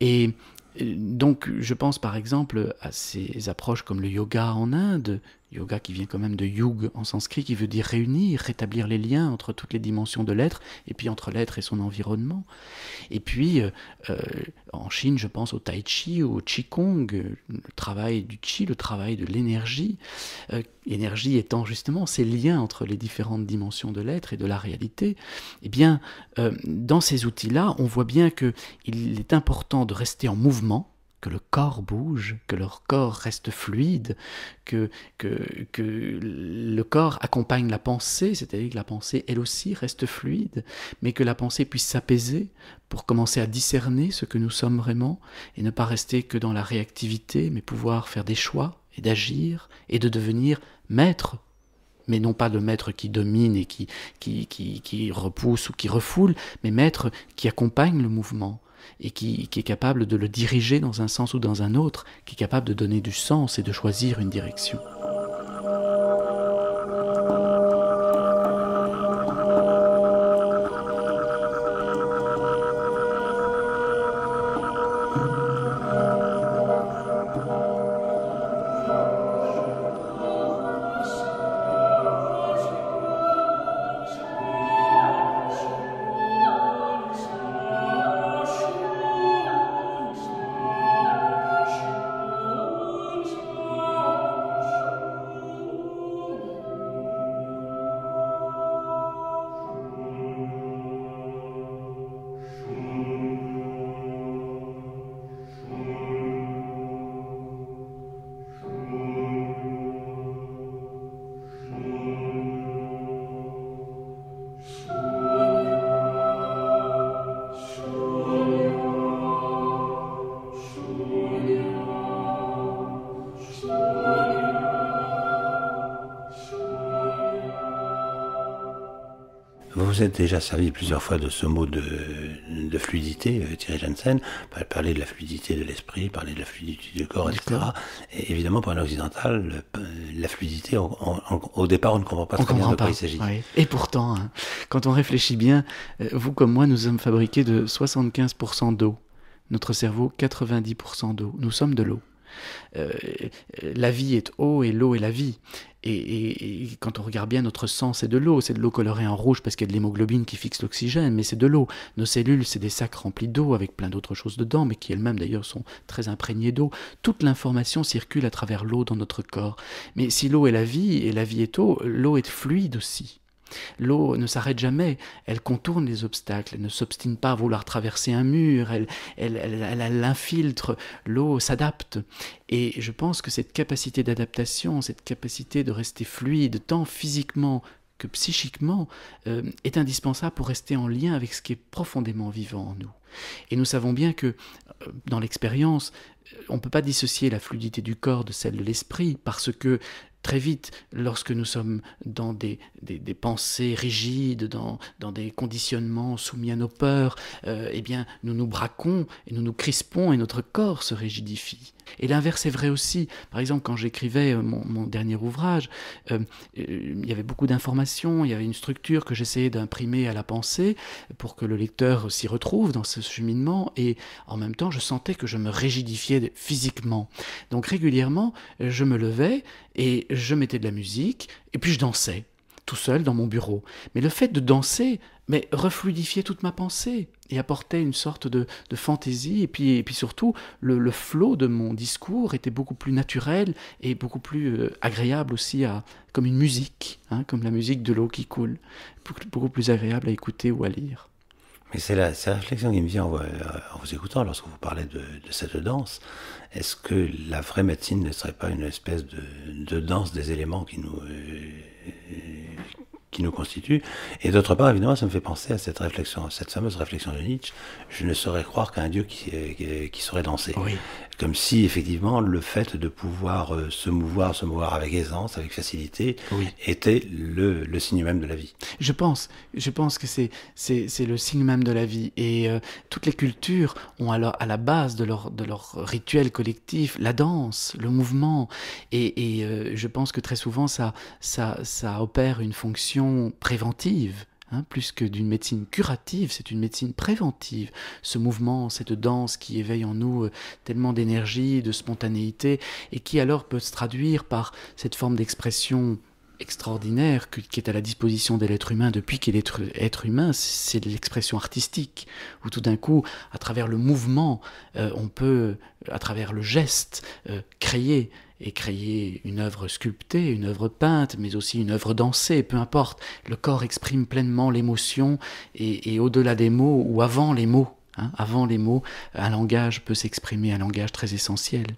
Et donc je pense par exemple à ces approches comme le yoga en Inde, yoga qui vient quand même de yug en sanskrit, qui veut dire réunir, rétablir les liens entre toutes les dimensions de l'être, et puis entre l'être et son environnement. Et puis, en Chine, je pense au tai chi, au qigong, le travail du qi, le travail de l'énergie. L'énergie étant justement ces liens entre les différentes dimensions de l'être et de la réalité. Eh bien, dans ces outils-là, on voit bien qu'il est important de rester en mouvement, que le corps bouge, que leur corps reste fluide, que le corps accompagne la pensée, c'est-à-dire que la pensée, elle aussi, reste fluide, mais que la pensée puisse s'apaiser pour commencer à discerner ce que nous sommes vraiment, et ne pas rester que dans la réactivité, mais pouvoir faire des choix, et d'agir, et de devenir maître, mais non pas le maître qui domine et qui repousse ou qui refoule, mais maître qui accompagne le mouvement, et qui est capable de le diriger dans un sens ou dans un autre, qui est capable de donner du sens et de choisir une direction. vous êtes déjà servi plusieurs fois de ce mot de fluidité, Thierry Janssen, parler de la fluidité de l'esprit, parler de la fluidité du corps, etc. Et évidemment, pour un occidental, la fluidité, au départ, on ne comprend pas très bien de quoi il s'agit. Oui. Et pourtant, hein, quand on réfléchit bien, vous comme moi, nous sommes fabriqués de 75% d'eau. Notre cerveau, 90% d'eau. Nous sommes de l'eau. La vie est eau et l'eau est la vie. Et quand on regarde bien, notre sang, c'est de l'eau colorée en rouge parce qu'il y a de l'hémoglobine qui fixe l'oxygène, mais c'est de l'eau. Nos cellules, c'est des sacs remplis d'eau avec plein d'autres choses dedans, mais qui elles-mêmes d'ailleurs sont très imprégnées d'eau. Toute l'information circule à travers l'eau dans notre corps. Mais si l'eau est la vie et la vie est eau, l'eau est fluide aussi. L'eau ne s'arrête jamais, elle contourne les obstacles, elle ne s'obstine pas à vouloir traverser un mur, elle infiltre, l'eau s'adapte. Et je pense que cette capacité d'adaptation, cette capacité de rester fluide, tant physiquement que psychiquement, est indispensable pour rester en lien avec ce qui est profondément vivant en nous. Et nous savons bien que, dans l'expérience, on ne peut pas dissocier la fluidité du corps de celle de l'esprit, parce que très vite, lorsque nous sommes dans des pensées rigides, dans des conditionnements soumis à nos peurs, eh bien, nous nous braquons et nous nous crispons et notre corps se rigidifie. Et l'inverse est vrai aussi. Par exemple, quand j'écrivais mon dernier ouvrage, il y avait beaucoup d'informations, il y avait une structure que j'essayais d'imprimer à la pensée pour que le lecteur s'y retrouve dans ce cheminement, et en même temps, je sentais que je me rigidifiais physiquement. Donc régulièrement, je me levais et je mettais de la musique, et puis je dansais, tout seul dans mon bureau. Mais le fait de danser refluidifiait toute ma pensée et apportait une sorte de fantaisie, et puis surtout, le flot de mon discours était beaucoup plus naturel et beaucoup plus agréable aussi, comme une musique, hein, comme la musique de l'eau qui coule, beaucoup plus agréable à écouter ou à lire. Mais c'est la réflexion qui me vient en vous écoutant lorsque vous parlez de cette danse. Est-ce que la vraie médecine ne serait pas une espèce de danse des éléments qui nous constitue? Et d'autre part, évidemment, ça me fait penser à cette fameuse réflexion de Nietzsche: je ne saurais croire qu'un Dieu qui saurait danser. Oui. Comme si, effectivement, le fait de pouvoir se mouvoir avec aisance, avec facilité, oui, était le signe même de la vie. Je pense que c'est le signe même de la vie. Et toutes les cultures ont alors à la base de leur rituel collectif la danse, le mouvement. Et je pense que très souvent, ça opère une fonction préventive. Plus que d'une médecine curative, c'est une médecine préventive. Ce mouvement, cette danse qui éveille en nous tellement d'énergie, de spontanéité, et qui alors peut se traduire par cette forme d'expression extraordinaire qui est à la disposition de l'être humain depuis qu'il est être humain, c'est l'expression artistique, où tout d'un coup, à travers le mouvement, on peut, à travers le geste, créer une œuvre sculptée, une œuvre peinte, mais aussi une œuvre dansée, peu importe. Le corps exprime pleinement l'émotion, et au-delà des mots, ou avant les mots, avant les mots, un langage peut s'exprimer, un langage très essentiel.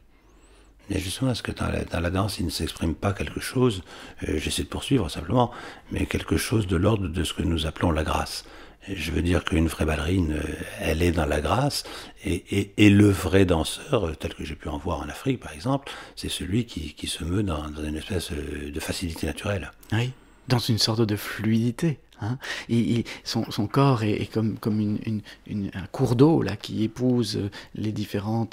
Mais justement, est-ce que dans la danse, il ne s'exprime pas quelque chose, j'essaie de poursuivre simplement, mais quelque chose de l'ordre de ce que nous appelons la grâce? Je veux dire qu'une vraie ballerine, elle est dans la grâce, et le vrai danseur, tel que j'ai pu en voir en Afrique par exemple, c'est celui qui se meut dans une espèce de facilité naturelle. Oui, dans une sorte de fluidité. Son corps est comme un cours d'eau là, qui épouse les différents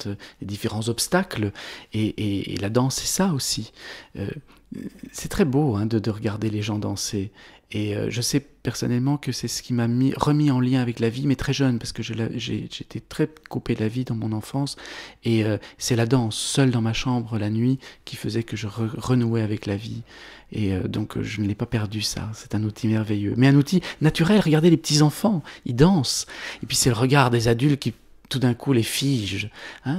obstacles, et la danse, c'est ça aussi. C'est très beau de regarder les gens danser, et je sais personnellement que c'est ce qui m'a remis en lien avec la vie, mais très jeune, parce que j'étais très coupé de la vie dans mon enfance, et c'est la danse, seule dans ma chambre la nuit, qui faisait que je renouais avec la vie. Et donc je ne l'ai pas perdu, ça. C'est un outil merveilleux. Mais un outil naturel. Regardez les petits-enfants, ils dansent. Et puis c'est le regard des adultes qui tout d'un coup les fige.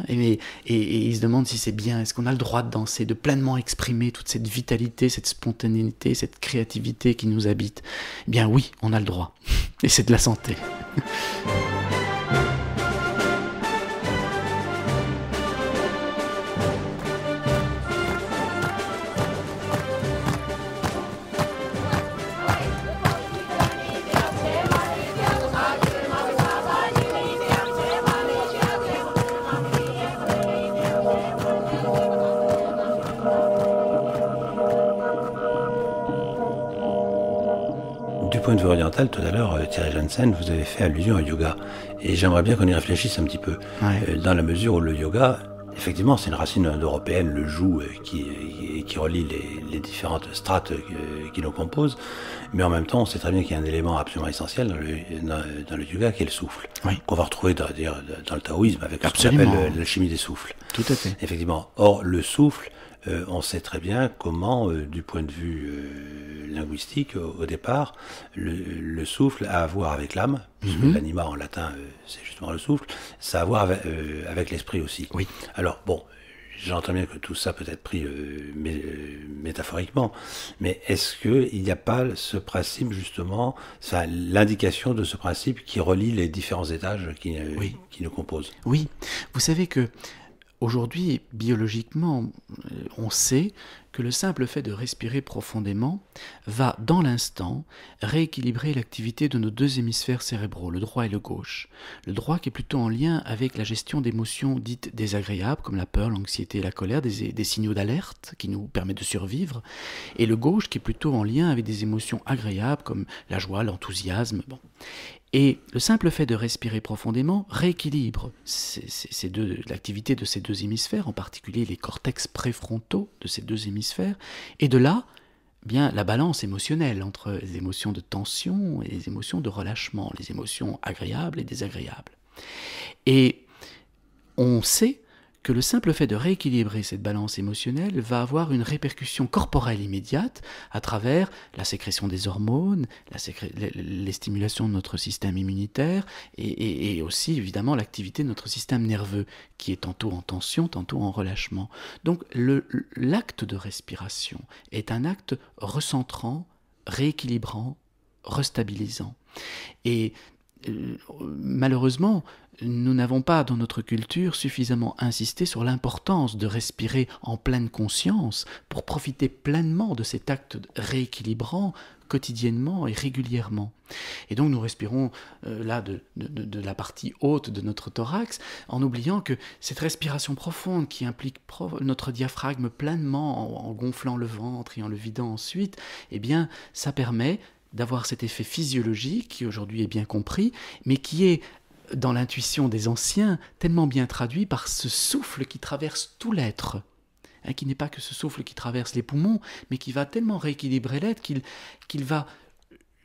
Et ils se demandent si c'est bien. Est-ce qu'on a le droit de danser, de pleinement exprimer toute cette vitalité, cette spontanéité, cette créativité qui nous habite? Eh bien oui, on a le droit. Et c'est de la santé. Du point de vue oriental, tout à l'heure, Thierry Janssen, vous avez fait allusion au yoga. Et j'aimerais bien qu'on y réfléchisse un petit peu. Ouais. Dans la mesure où le yoga, effectivement, c'est une racine indo-européenne, le joug, qui relie les différentes strates qui nous composent. Mais en même temps, on sait très bien qu'il y a un élément absolument essentiel dans le yoga, qui est le souffle. Oui. Qu'on va retrouver dans le taoïsme, avec ce qu'on appelle l'alchimie des souffles. Tout à fait. Effectivement. Or, le souffle, on sait très bien comment, du point de vue linguistique, au départ, le souffle a à voir avec l'âme, puisque l'anima en latin, c'est justement le souffle, ça a à voir avec l'esprit aussi. Oui. Alors, bon, j'entends bien que tout ça peut être pris métaphoriquement, mais est-ce qu'il n'y a pas ce principe, justement, l'indication de ce principe qui relie les différents étages qui nous composent? Oui. Vous savez que aujourd'hui, biologiquement, on sait que le simple fait de respirer profondément va, dans l'instant, rééquilibrer l'activité de nos deux hémisphères cérébraux, le droit et le gauche. Le droit qui est plutôt en lien avec la gestion d'émotions dites désagréables, comme la peur, l'anxiété et la colère, des signaux d'alerte qui nous permettent de survivre, et le gauche qui est plutôt en lien avec des émotions agréables, comme la joie, l'enthousiasme. Bon. Et le simple fait de respirer profondément rééquilibre l'activité de ces deux hémisphères, en particulier les cortex préfrontaux de ces deux hémisphères, et de là, bien, la balance émotionnelle entre les émotions de tension et les émotions de relâchement, les émotions agréables et désagréables. Et on sait que le simple fait de rééquilibrer cette balance émotionnelle va avoir une répercussion corporelle immédiate à travers la sécrétion des hormones, les stimulations de notre système immunitaire et aussi évidemment l'activité de notre système nerveux qui est tantôt en tension, tantôt en relâchement. Donc l'acte de respiration est un acte recentrant, rééquilibrant, restabilisant. Et malheureusement, nous n'avons pas dans notre culture suffisamment insisté sur l'importance de respirer en pleine conscience pour profiter pleinement de cet acte rééquilibrant quotidiennement et régulièrement. Et donc nous respirons là de la partie haute de notre thorax en oubliant que cette respiration profonde qui implique notre diaphragme pleinement en gonflant le ventre et en le vidant ensuite, eh bien ça permet d'avoir cet effet physiologique qui aujourd'hui est bien compris, mais qui est dans l'intuition des anciens tellement bien traduit par ce souffle qui traverse tout l'être, qui n'est pas que ce souffle qui traverse les poumons, mais qui va tellement rééquilibrer l'être qu'il va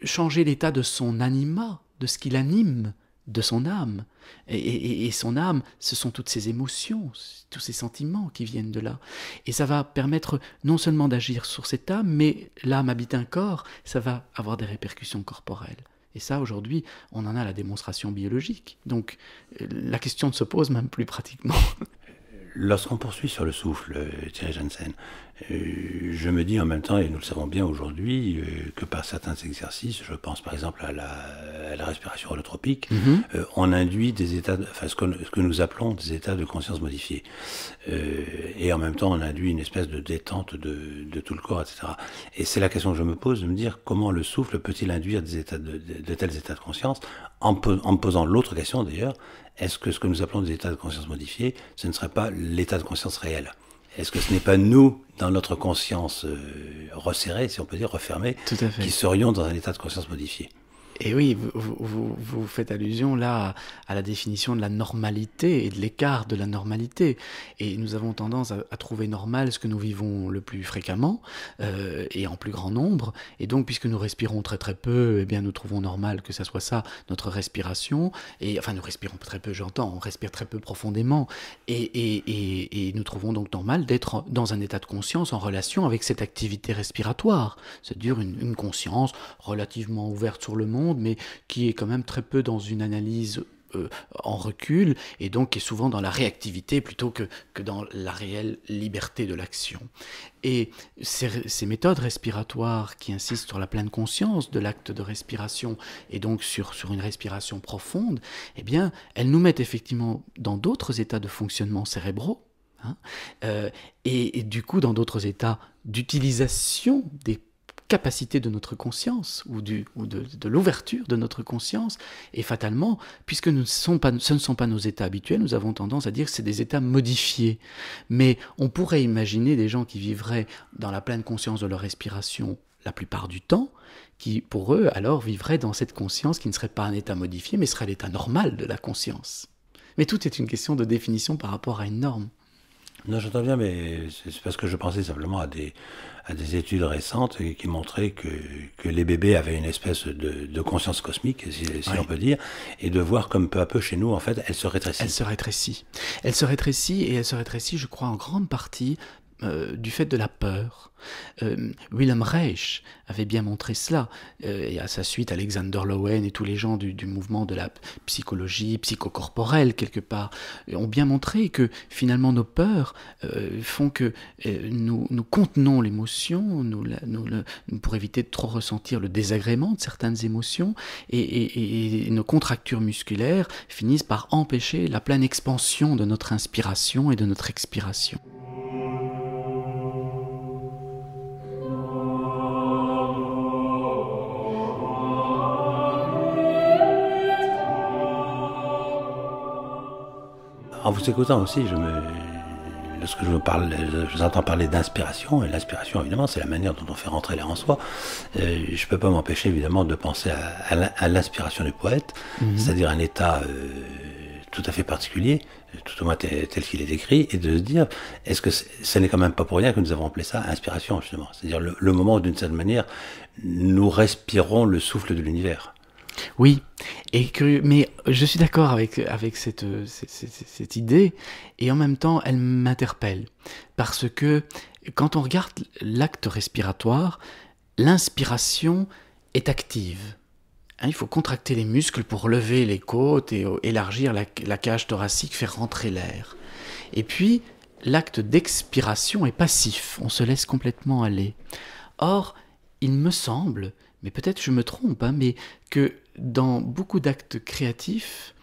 changer l'état de son anima, de ce qu'il anime, de son âme. Et son âme, ce sont toutes ces émotions, tous ces sentiments qui viennent de là. Et ça va permettre non seulement d'agir sur cette âme, mais l'âme habite un corps, ça va avoir des répercussions corporelles. Et ça, aujourd'hui, on en a la démonstration biologique. Donc, la question ne se pose même plus pratiquement. Lorsqu'on poursuit sur le souffle, Thierry Janssen, je me dis en même temps, et nous le savons bien aujourd'hui, que par certains exercices, je pense par exemple à la respiration holotropique, on induit des états, ce que nous appelons des états de conscience modifiés. Et en même temps, on induit une espèce de détente de tout le corps, etc. Et c'est la question que je me pose, de me dire comment le souffle peut-il induire de tels états de conscience, en me posant l'autre question d'ailleurs, est-ce que ce que nous appelons des états de conscience modifiés, ce ne serait pas l'état de conscience réel ? Est-ce que ce n'est pas nous, dans notre conscience resserrée, si on peut dire, refermée, qui serions dans un état de conscience modifié ? Et oui, vous faites allusion là à la définition de la normalité et de l'écart de la normalité. Et nous avons tendance à trouver normal ce que nous vivons le plus fréquemment et en plus grand nombre. Et donc, puisque nous respirons très très peu, eh bien nous trouvons normal que ça soit ça, notre respiration. Et enfin, nous respirons très peu, j'entends, on respire très peu profondément. Et nous trouvons donc normal d'être dans un état de conscience en relation avec cette activité respiratoire. C'est-à-dire une conscience relativement ouverte sur le monde, mais qui est quand même très peu dans une analyse en recul, et donc qui est souvent dans la réactivité plutôt que dans la réelle liberté de l'action. Et ces méthodes respiratoires qui insistent sur la pleine conscience de l'acte de respiration, et donc sur une respiration profonde, eh bien, elles nous mettent effectivement dans d'autres états de fonctionnement cérébraux, et du coup dans d'autres états d'utilisation des capacité de notre conscience ou de l'ouverture de notre conscience, et fatalement, puisque ce ne sont pas nos états habituels, nous avons tendance à dire que c'est des états modifiés. Mais on pourrait imaginer des gens qui vivraient dans la pleine conscience de leur respiration la plupart du temps, qui pour eux alors vivraient dans cette conscience qui ne serait pas un état modifié, mais serait l'état normal de la conscience. Mais tout est une question de définition par rapport à une norme. Non, j'entends bien, mais c'est parce que je pensais simplement à des études récentes qui montraient que les bébés avaient une espèce de conscience cosmique, si on peut dire, et de voir comme peu à peu chez nous, en fait, elle se rétrécit. Elle se rétrécit. Elle se rétrécit, et elle se rétrécit, je crois, en grande partie du fait de la peur. Wilhelm Reich avait bien montré cela, et à sa suite Alexander Lowen et tous les gens du mouvement de la psychologie psychocorporelle quelque part ont bien montré que finalement nos peurs font que nous contenons l'émotion, pour éviter de trop ressentir le désagrément de certaines émotions, et nos contractures musculaires finissent par empêcher la pleine expansion de notre inspiration et de notre expiration. En vous écoutant aussi, lorsque je vous entends parler d'inspiration, et l'inspiration évidemment c'est la manière dont on fait rentrer l'air en soi, je ne peux pas m'empêcher évidemment de penser à l'inspiration du poète, c'est-à-dire un état tout à fait particulier, tout au moins tel qu'il est décrit, et de se dire, est-ce que ce n'est quand même pas pour rien que nous avons appelé ça inspiration justement, c'est-à-dire le moment où d'une certaine manière nous respirons le souffle de l'univers. Oui, mais je suis d'accord avec cette idée, et en même temps, elle m'interpelle. Parce que quand on regarde l'acte respiratoire, l'inspiration est active. Il faut contracter les muscles pour lever les côtes et élargir la cage thoracique, faire rentrer l'air. Et puis, l'acte d'expiration est passif, on se laisse complètement aller. Or, il me semble, mais peut-être je me trompe, mais que dans beaucoup d'actes créatifs,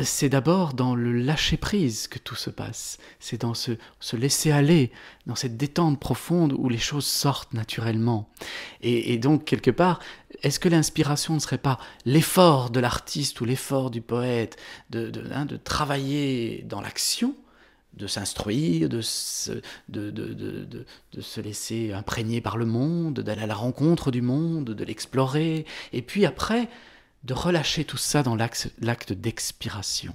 c'est d'abord dans le lâcher-prise que tout se passe. C'est dans se laisser aller, dans cette détente profonde où les choses sortent naturellement. Et donc, quelque part, est-ce que l'inspiration ne serait pas l'effort de l'artiste ou l'effort du poète de travailler dans l'action, de s'instruire, de se laisser imprégner par le monde, d'aller à la rencontre du monde, de l'explorer, et puis après, de relâcher tout ça dans l'acte d'expiration.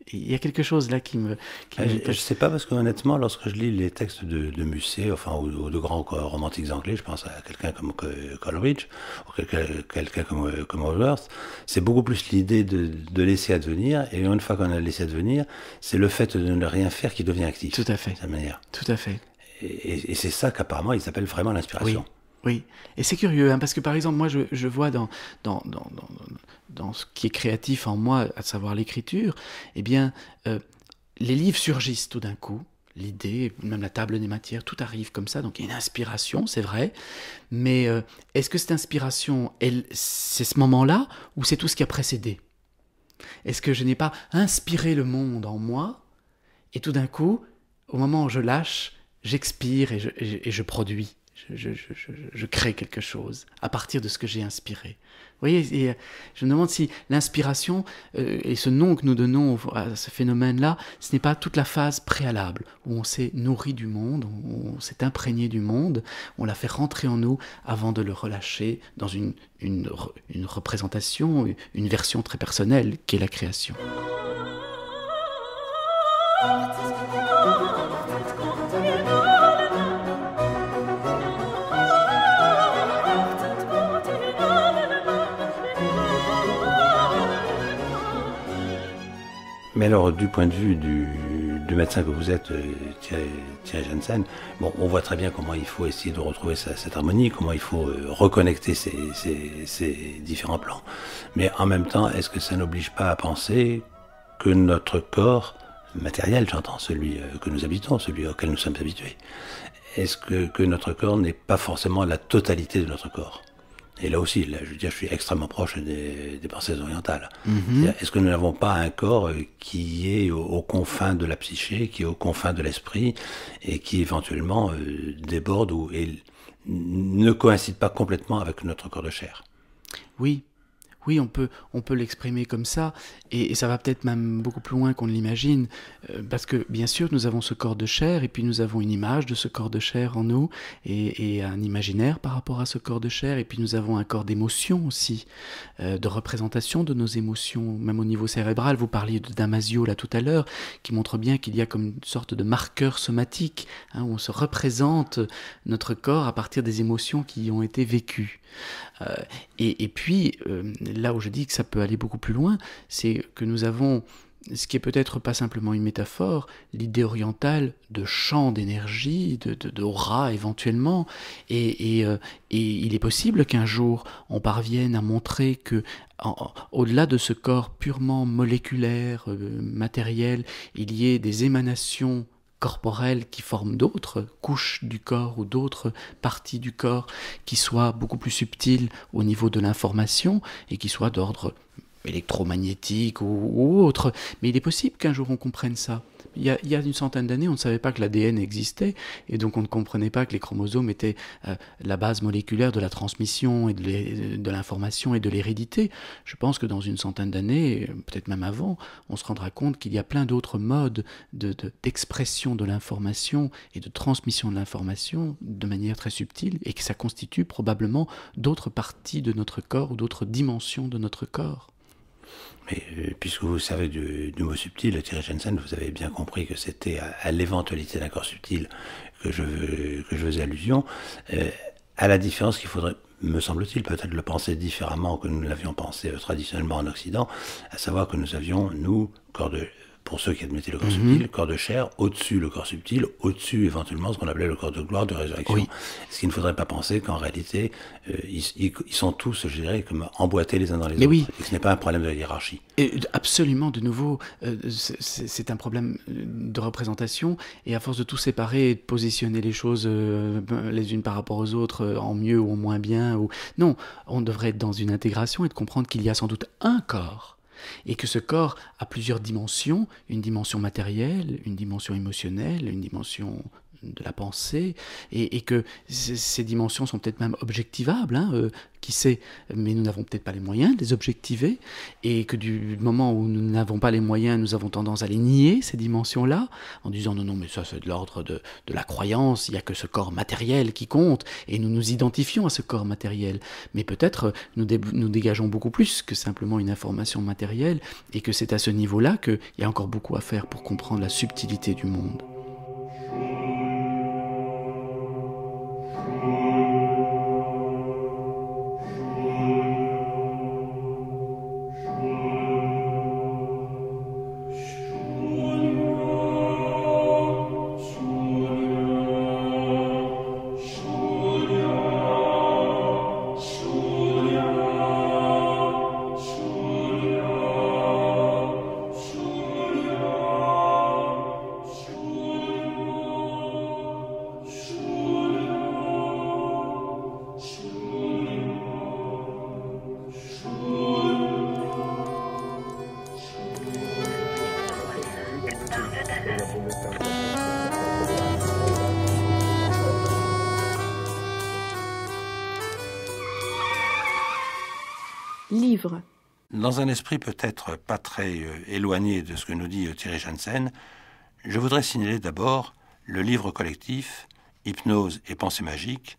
Et il y a quelque chose là qui me... Je ne sais pas, parce qu'honnêtement, lorsque je lis les textes de Musset, ou de grands romantiques anglais, je pense à quelqu'un comme Coleridge, ou quelqu'un comme Wordsworth, c'est beaucoup plus l'idée de laisser advenir, et une fois qu'on a laissé advenir, c'est le fait de ne rien faire qui devient actif. Tout à fait. De cette manière. Tout à fait. Et c'est ça qu'apparemment, il s'appelle vraiment l'inspiration. Oui, et c'est curieux, parce que par exemple, moi je vois dans ce qui est créatif en moi, à savoir l'écriture, eh bien, les livres surgissent tout d'un coup, l'idée, même la table des matières, tout arrive comme ça, donc il y a une inspiration, c'est vrai, mais est-ce que cette inspiration, c'est ce moment-là, ou c'est tout ce qui a précédé ? Est-ce que je n'ai pas inspiré le monde en moi, et tout d'un coup, au moment où je lâche, j'expire et je produis ? Je crée quelque chose à partir de ce que j'ai inspiré. Vous voyez, et je me demande si l'inspiration et ce nom que nous donnons à ce phénomène-là, ce n'est pas toute la phase préalable, où on s'est nourri du monde, on s'est imprégné du monde, on l'a fait rentrer en nous avant de le relâcher dans une représentation, une version très personnelle qu'est la création. Mais alors, du point de vue du médecin que vous êtes, Thierry Janssen, bon, on voit très bien comment il faut essayer de retrouver cette harmonie, comment il faut reconnecter ces différents plans. Mais en même temps, est-ce que ça n'oblige pas à penser que notre corps matériel, j'entends, celui que nous habitons, celui auquel nous sommes habitués, est-ce que notre corps n'est pas forcément la totalité de notre corps ? Et là aussi, je veux dire, je suis extrêmement proche des pensées orientales. Est-ce que nous n'avons pas un corps qui est aux confins de la psyché, qui est aux confins de l'esprit, et qui éventuellement et ne coïncide pas complètement avec notre corps de chair ? Oui, Oui, on peut l'exprimer comme ça, et ça va peut-être même beaucoup plus loin qu'on ne l'imagine, parce que bien sûr nous avons ce corps de chair, et puis nous avons une image de ce corps de chair en nous, et un imaginaire par rapport à ce corps de chair, et puis nous avons un corps d'émotion aussi, de représentation de nos émotions, même au niveau cérébral. Vous parliez de Damasio là tout à l'heure, qui montre bien qu'il y a comme une sorte de marqueur somatique, où on se représente notre corps à partir des émotions qui ont été vécues. Et puis, là où je dis que ça peut aller beaucoup plus loin, c'est que nous avons, ce qui est peut-être pas simplement une métaphore, l'idée orientale de champ d'énergie, d'aura éventuellement, et il est possible qu'un jour on parvienne à montrer que au-delà de ce corps purement moléculaire, matériel, il y ait des émanations corporelles qui forment d'autres couches du corps ou d'autres parties du corps qui soient beaucoup plus subtiles au niveau de l'information et qui soient d'ordre électromagnétique ou autre. Mais il est possible qu'un jour on comprenne ça. Il y a une centaine d'années, on ne savait pas que l'ADN existait, et donc on ne comprenait pas que les chromosomes étaient la base moléculaire de la transmission et de l'information et de l'hérédité. Je pense que dans une centaine d'années, peut-être même avant, on se rendra compte qu'il y a plein d'autres modes d'expression de l'information et de transmission de l'information de manière très subtile, et que ça constitue probablement d'autres parties de notre corps ou d'autres dimensions de notre corps. Mais puisque vous savez du mot subtil, Thierry Jensen, vous avez bien compris que c'était à l'éventualité d'un corps subtil que je faisais allusion, à la différence qu'il faudrait, me semble-t-il, peut-être le penser différemment que nous l'avions pensé traditionnellement en Occident, à savoir que nous avions, nous, pour ceux qui admettaient le corps subtil, corps de chair, au-dessus le corps subtil, au-dessus éventuellement ce qu'on appelait le corps de gloire, de résurrection. Oui. Ce qu'il ne faudrait pas penser qu'en réalité, ils sont tous, je dirais, comme emboîtés les uns dans les autres. Oui. Et que ce n'est pas un problème de hiérarchie. Et absolument, de nouveau, c'est un problème de représentation, et à force de tout séparer et de positionner les choses les unes par rapport aux autres, en mieux ou en moins bien, non, on devrait être dans une intégration et de comprendre qu'il y a sans doute un corps, et que ce corps a plusieurs dimensions, une dimension matérielle, une dimension émotionnelle, une dimension de la pensée, et que ces dimensions sont peut-être même objectivables, qui sait, mais nous n'avons peut-être pas les moyens de les objectiver, et que du moment où nous n'avons pas les moyens, nous avons tendance à les nier, ces dimensions-là, en disant non, mais ça c'est de l'ordre de la croyance, il n'y a que ce corps matériel qui compte, et nous nous identifions à ce corps matériel. Mais peut-être nous dégageons beaucoup plus que simplement une information matérielle, et que c'est à ce niveau-là qu'il y a encore beaucoup à faire pour comprendre la subtilité du monde. Livre. Dans un esprit peut-être pas très éloigné de ce que nous dit Thierry Jensen, je voudrais signaler d'abord le livre collectif « Hypnose et pensée magique »,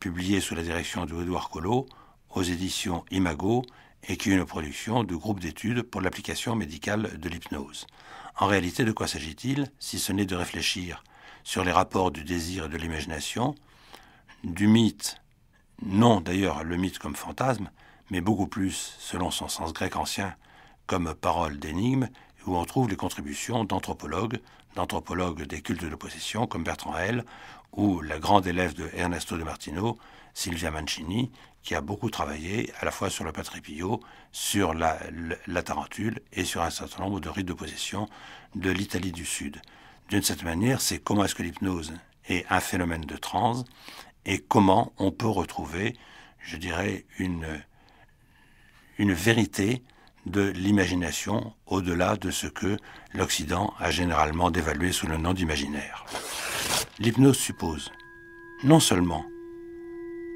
publié sous la direction d'Édouard Collot aux éditions Imago, et qui est une production du groupe d'études pour l'application médicale de l'hypnose. En réalité, de quoi s'agit-il, si ce n'est de réfléchir sur les rapports du désir et de l'imagination, du mythe, non d'ailleurs le mythe comme fantasme, mais beaucoup plus, selon son sens grec ancien, comme parole d'énigme, où on trouve les contributions d'anthropologues des cultes de possession, comme Bertrand Hell, ou la grande élève de Ernesto de Martino, Silvia Mancini, qui a beaucoup travaillé à la fois sur le Padre Pio, sur la tarentule et sur un certain nombre de rites de possession de l'Italie du Sud. D'une certaine manière, c'est comment est-ce que l'hypnose est un phénomène de transe et comment on peut retrouver, je dirais, une vérité de l'imagination au-delà de ce que l'Occident a généralement dévalué sous le nom d'imaginaire. L'hypnose suppose non seulement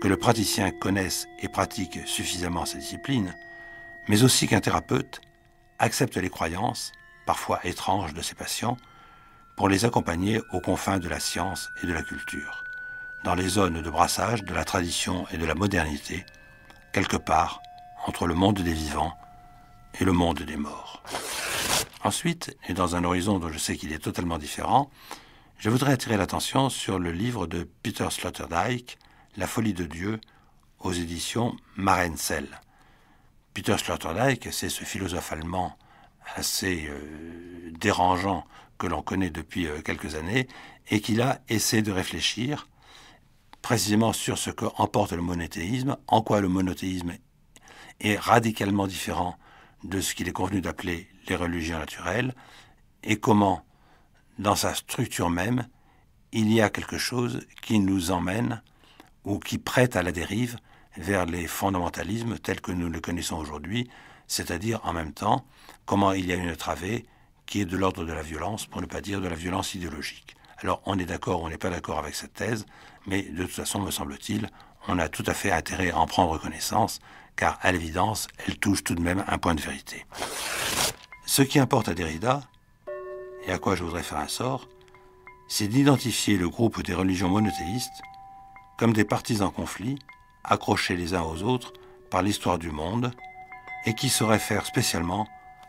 que le praticien connaisse et pratique suffisamment sa discipline, mais aussi qu'un thérapeute accepte les croyances, parfois étranges, de ses patients, pour les accompagner aux confins de la science et de la culture, dans les zones de brassage de la tradition et de la modernité, quelque part entre le monde des vivants et le monde des morts. Ensuite, et dans un horizon dont je sais qu'il est totalement différent, je voudrais attirer l'attention sur le livre de Peter Sloterdijk, La folie de Dieu, aux éditions Marenzel. Peter Sloterdijk, c'est ce philosophe allemand assez dérangeant que l'on connaît depuis quelques années, et qui là essaie de réfléchir précisément sur ce que emporte le monothéisme, en quoi le monothéisme est radicalement différent de ce qu'il est convenu d'appeler les religions naturelles, et comment, dans sa structure même, il y a quelque chose qui nous emmène ou qui prête à la dérive vers les fondamentalismes tels que nous le connaissons aujourd'hui, c'est-à-dire en même temps comment il y a une travée qui est de l'ordre de la violence, pour ne pas dire de la violence idéologique. Alors on est d'accord ou on n'est pas d'accord avec cette thèse, mais de toute façon, me semble-t-il, on a tout à fait intérêt à en prendre connaissance, car à l'évidence, elle touche tout de même un point de vérité. Ce qui importe à Derrida, et à quoi je voudrais faire un sort, c'est d'identifier le groupe des religions monothéistes comme des parties en conflit, accrochés les uns aux autres par l'histoire du monde, et qui se réfèrent spécialement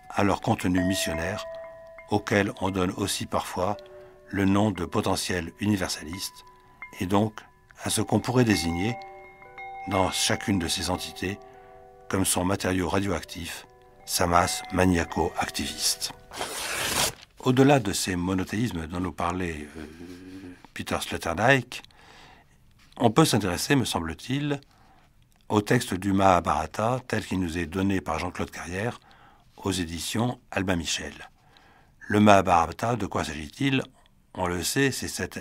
à leur contenu missionnaire, auquel on donne aussi parfois le nom de potentiel universaliste, et donc à ce qu'on pourrait désigner, dans chacune de ces entités, comme son matériau radioactif, sa masse maniaco-activiste. Au-delà de ces monothéismes dont nous parlait Peter Sloterdijk, on peut s'intéresser, me semble-t-il, au texte du Mahabharata tel qu'il nous est donné par Jean-Claude Carrière aux éditions Albin Michel. Le Mahabharata, de quoi s'agit-il? On le sait, c'est cet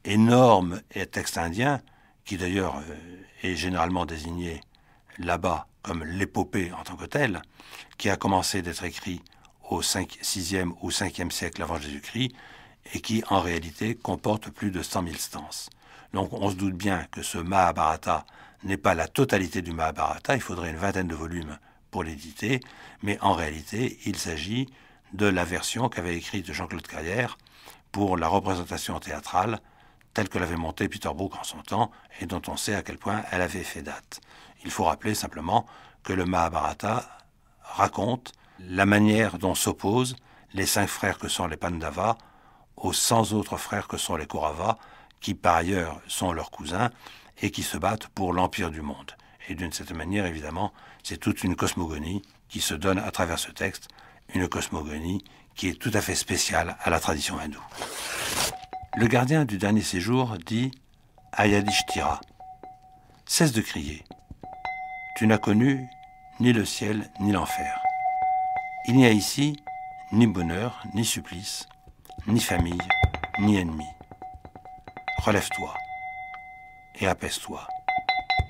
énorme texte indien, qui d'ailleurs est généralement désigné là-bas comme l'épopée en tant que telle, qui a commencé d'être écrit au 6e ou 5e siècle avant Jésus-Christ, et qui en réalité comporte plus de 100 000 stances. Donc on se doute bien que ce Mahabharata n'est pas la totalité du Mahabharata, il faudrait une vingtaine de volumes pour l'éditer, mais en réalité il s'agit de la version qu'avait écrite Jean-Claude Carrière pour la représentation théâtrale telle que l'avait montée Peter Brook en son temps et dont on sait à quel point elle avait fait date. Il faut rappeler simplement que le Mahabharata raconte la manière dont s'opposent les 5 frères que sont les Pandavas aux 100 autres frères que sont les Kauravas, qui par ailleurs sont leurs cousins et qui se battent pour l'empire du monde. Et d'une certaine manière, évidemment, c'est toute une cosmogonie qui se donne à travers ce texte, une cosmogonie qui est tout à fait spéciale à la tradition hindoue. Le gardien du dernier séjour dit à Yadhishthira, « Cesse de crier. Tu n'as connu ni le ciel ni l'enfer. Il n'y a ici ni bonheur, ni supplice, ni famille, ni ennemi. Relève-toi et apaise-toi.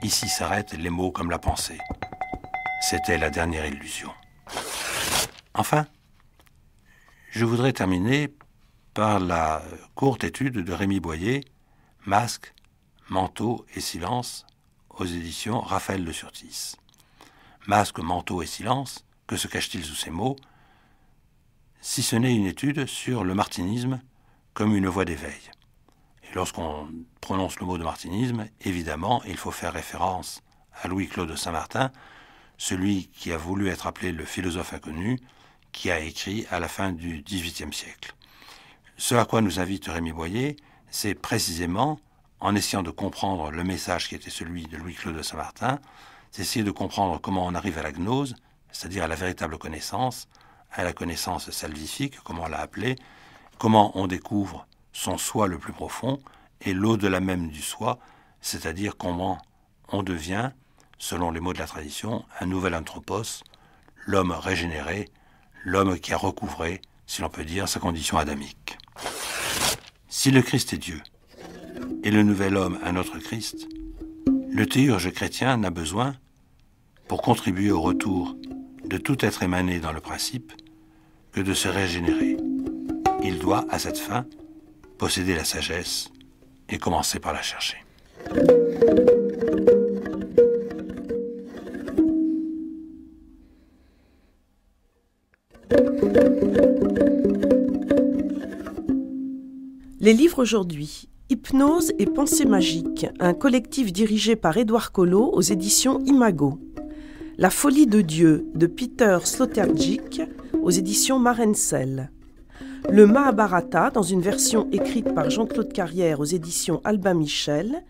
Ici s'arrêtent les mots comme la pensée. C'était la dernière illusion. » Enfin, je voudrais terminer par la courte étude de Rémi Boyer, Masque, manteau et silence, aux éditions Raphaël Le Surtis. Masque, manteau et silence, que se cache-t-il sous ces mots, si ce n'est une étude sur le martinisme comme une voie d'éveil. Et lorsqu'on prononce le mot de martinisme, évidemment, il faut faire référence à Louis-Claude de Saint-Martin, celui qui a voulu être appelé le philosophe inconnu, qui a écrit à la fin du XVIIIe siècle. Ce à quoi nous invite Rémi Boyer, c'est précisément, en essayant de comprendre le message qui était celui de Louis-Claude de Saint-Martin, c'est essayer de comprendre comment on arrive à la gnose, c'est-à-dire à la véritable connaissance, à la connaissance salvifique, comme on l'a appelé, comment on découvre son soi le plus profond et l'au-delà même du soi, c'est-à-dire comment on devient, selon les mots de la tradition, un nouvel anthropos, l'homme régénéré, l'homme qui a recouvré, si l'on peut dire, sa condition adamique. Si le Christ est Dieu, et le nouvel homme un autre Christ, le théurge chrétien n'a besoin, pour contribuer au retour de tout être émané dans le principe, que de se régénérer. Il doit, à cette fin, posséder la sagesse et commencer par la chercher. Les livres aujourd'hui. Hypnose et pensée magique, un collectif dirigé par Édouard Collot aux éditions Imago. La folie de Dieu de Peter Sloterdijk aux éditions Marenzel. Le Mahabharata dans une version écrite par Jean-Claude Carrière aux éditions Albin Michel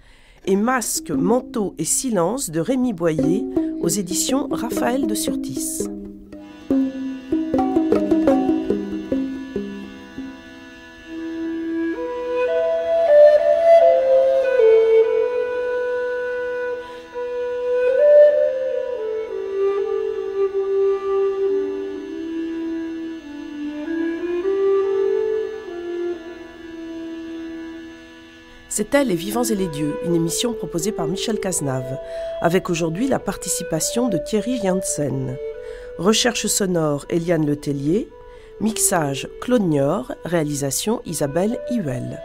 et Masques, manteaux et silence de Rémi Boyer aux éditions Raphaël de Surtis. C'était Les Vivants et les Dieux, une émission proposée par Michel Cazenave, avec aujourd'hui la participation de Thierry Janssen. Recherche sonore Eliane Letellier, mixage Claude Nior, réalisation Isabelle Huel.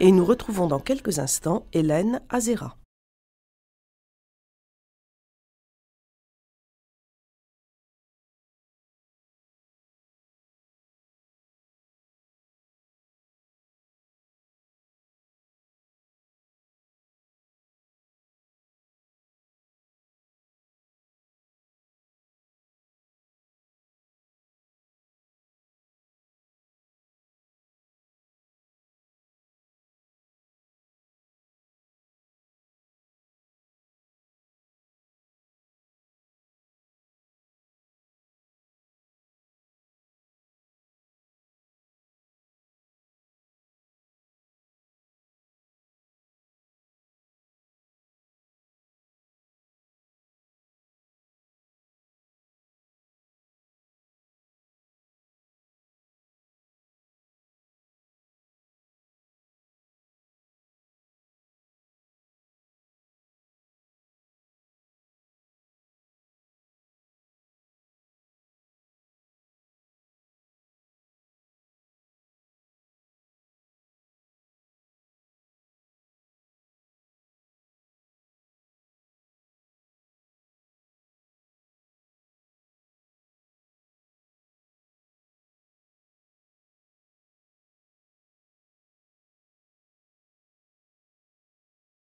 Et nous retrouvons dans quelques instants Hélène Azera.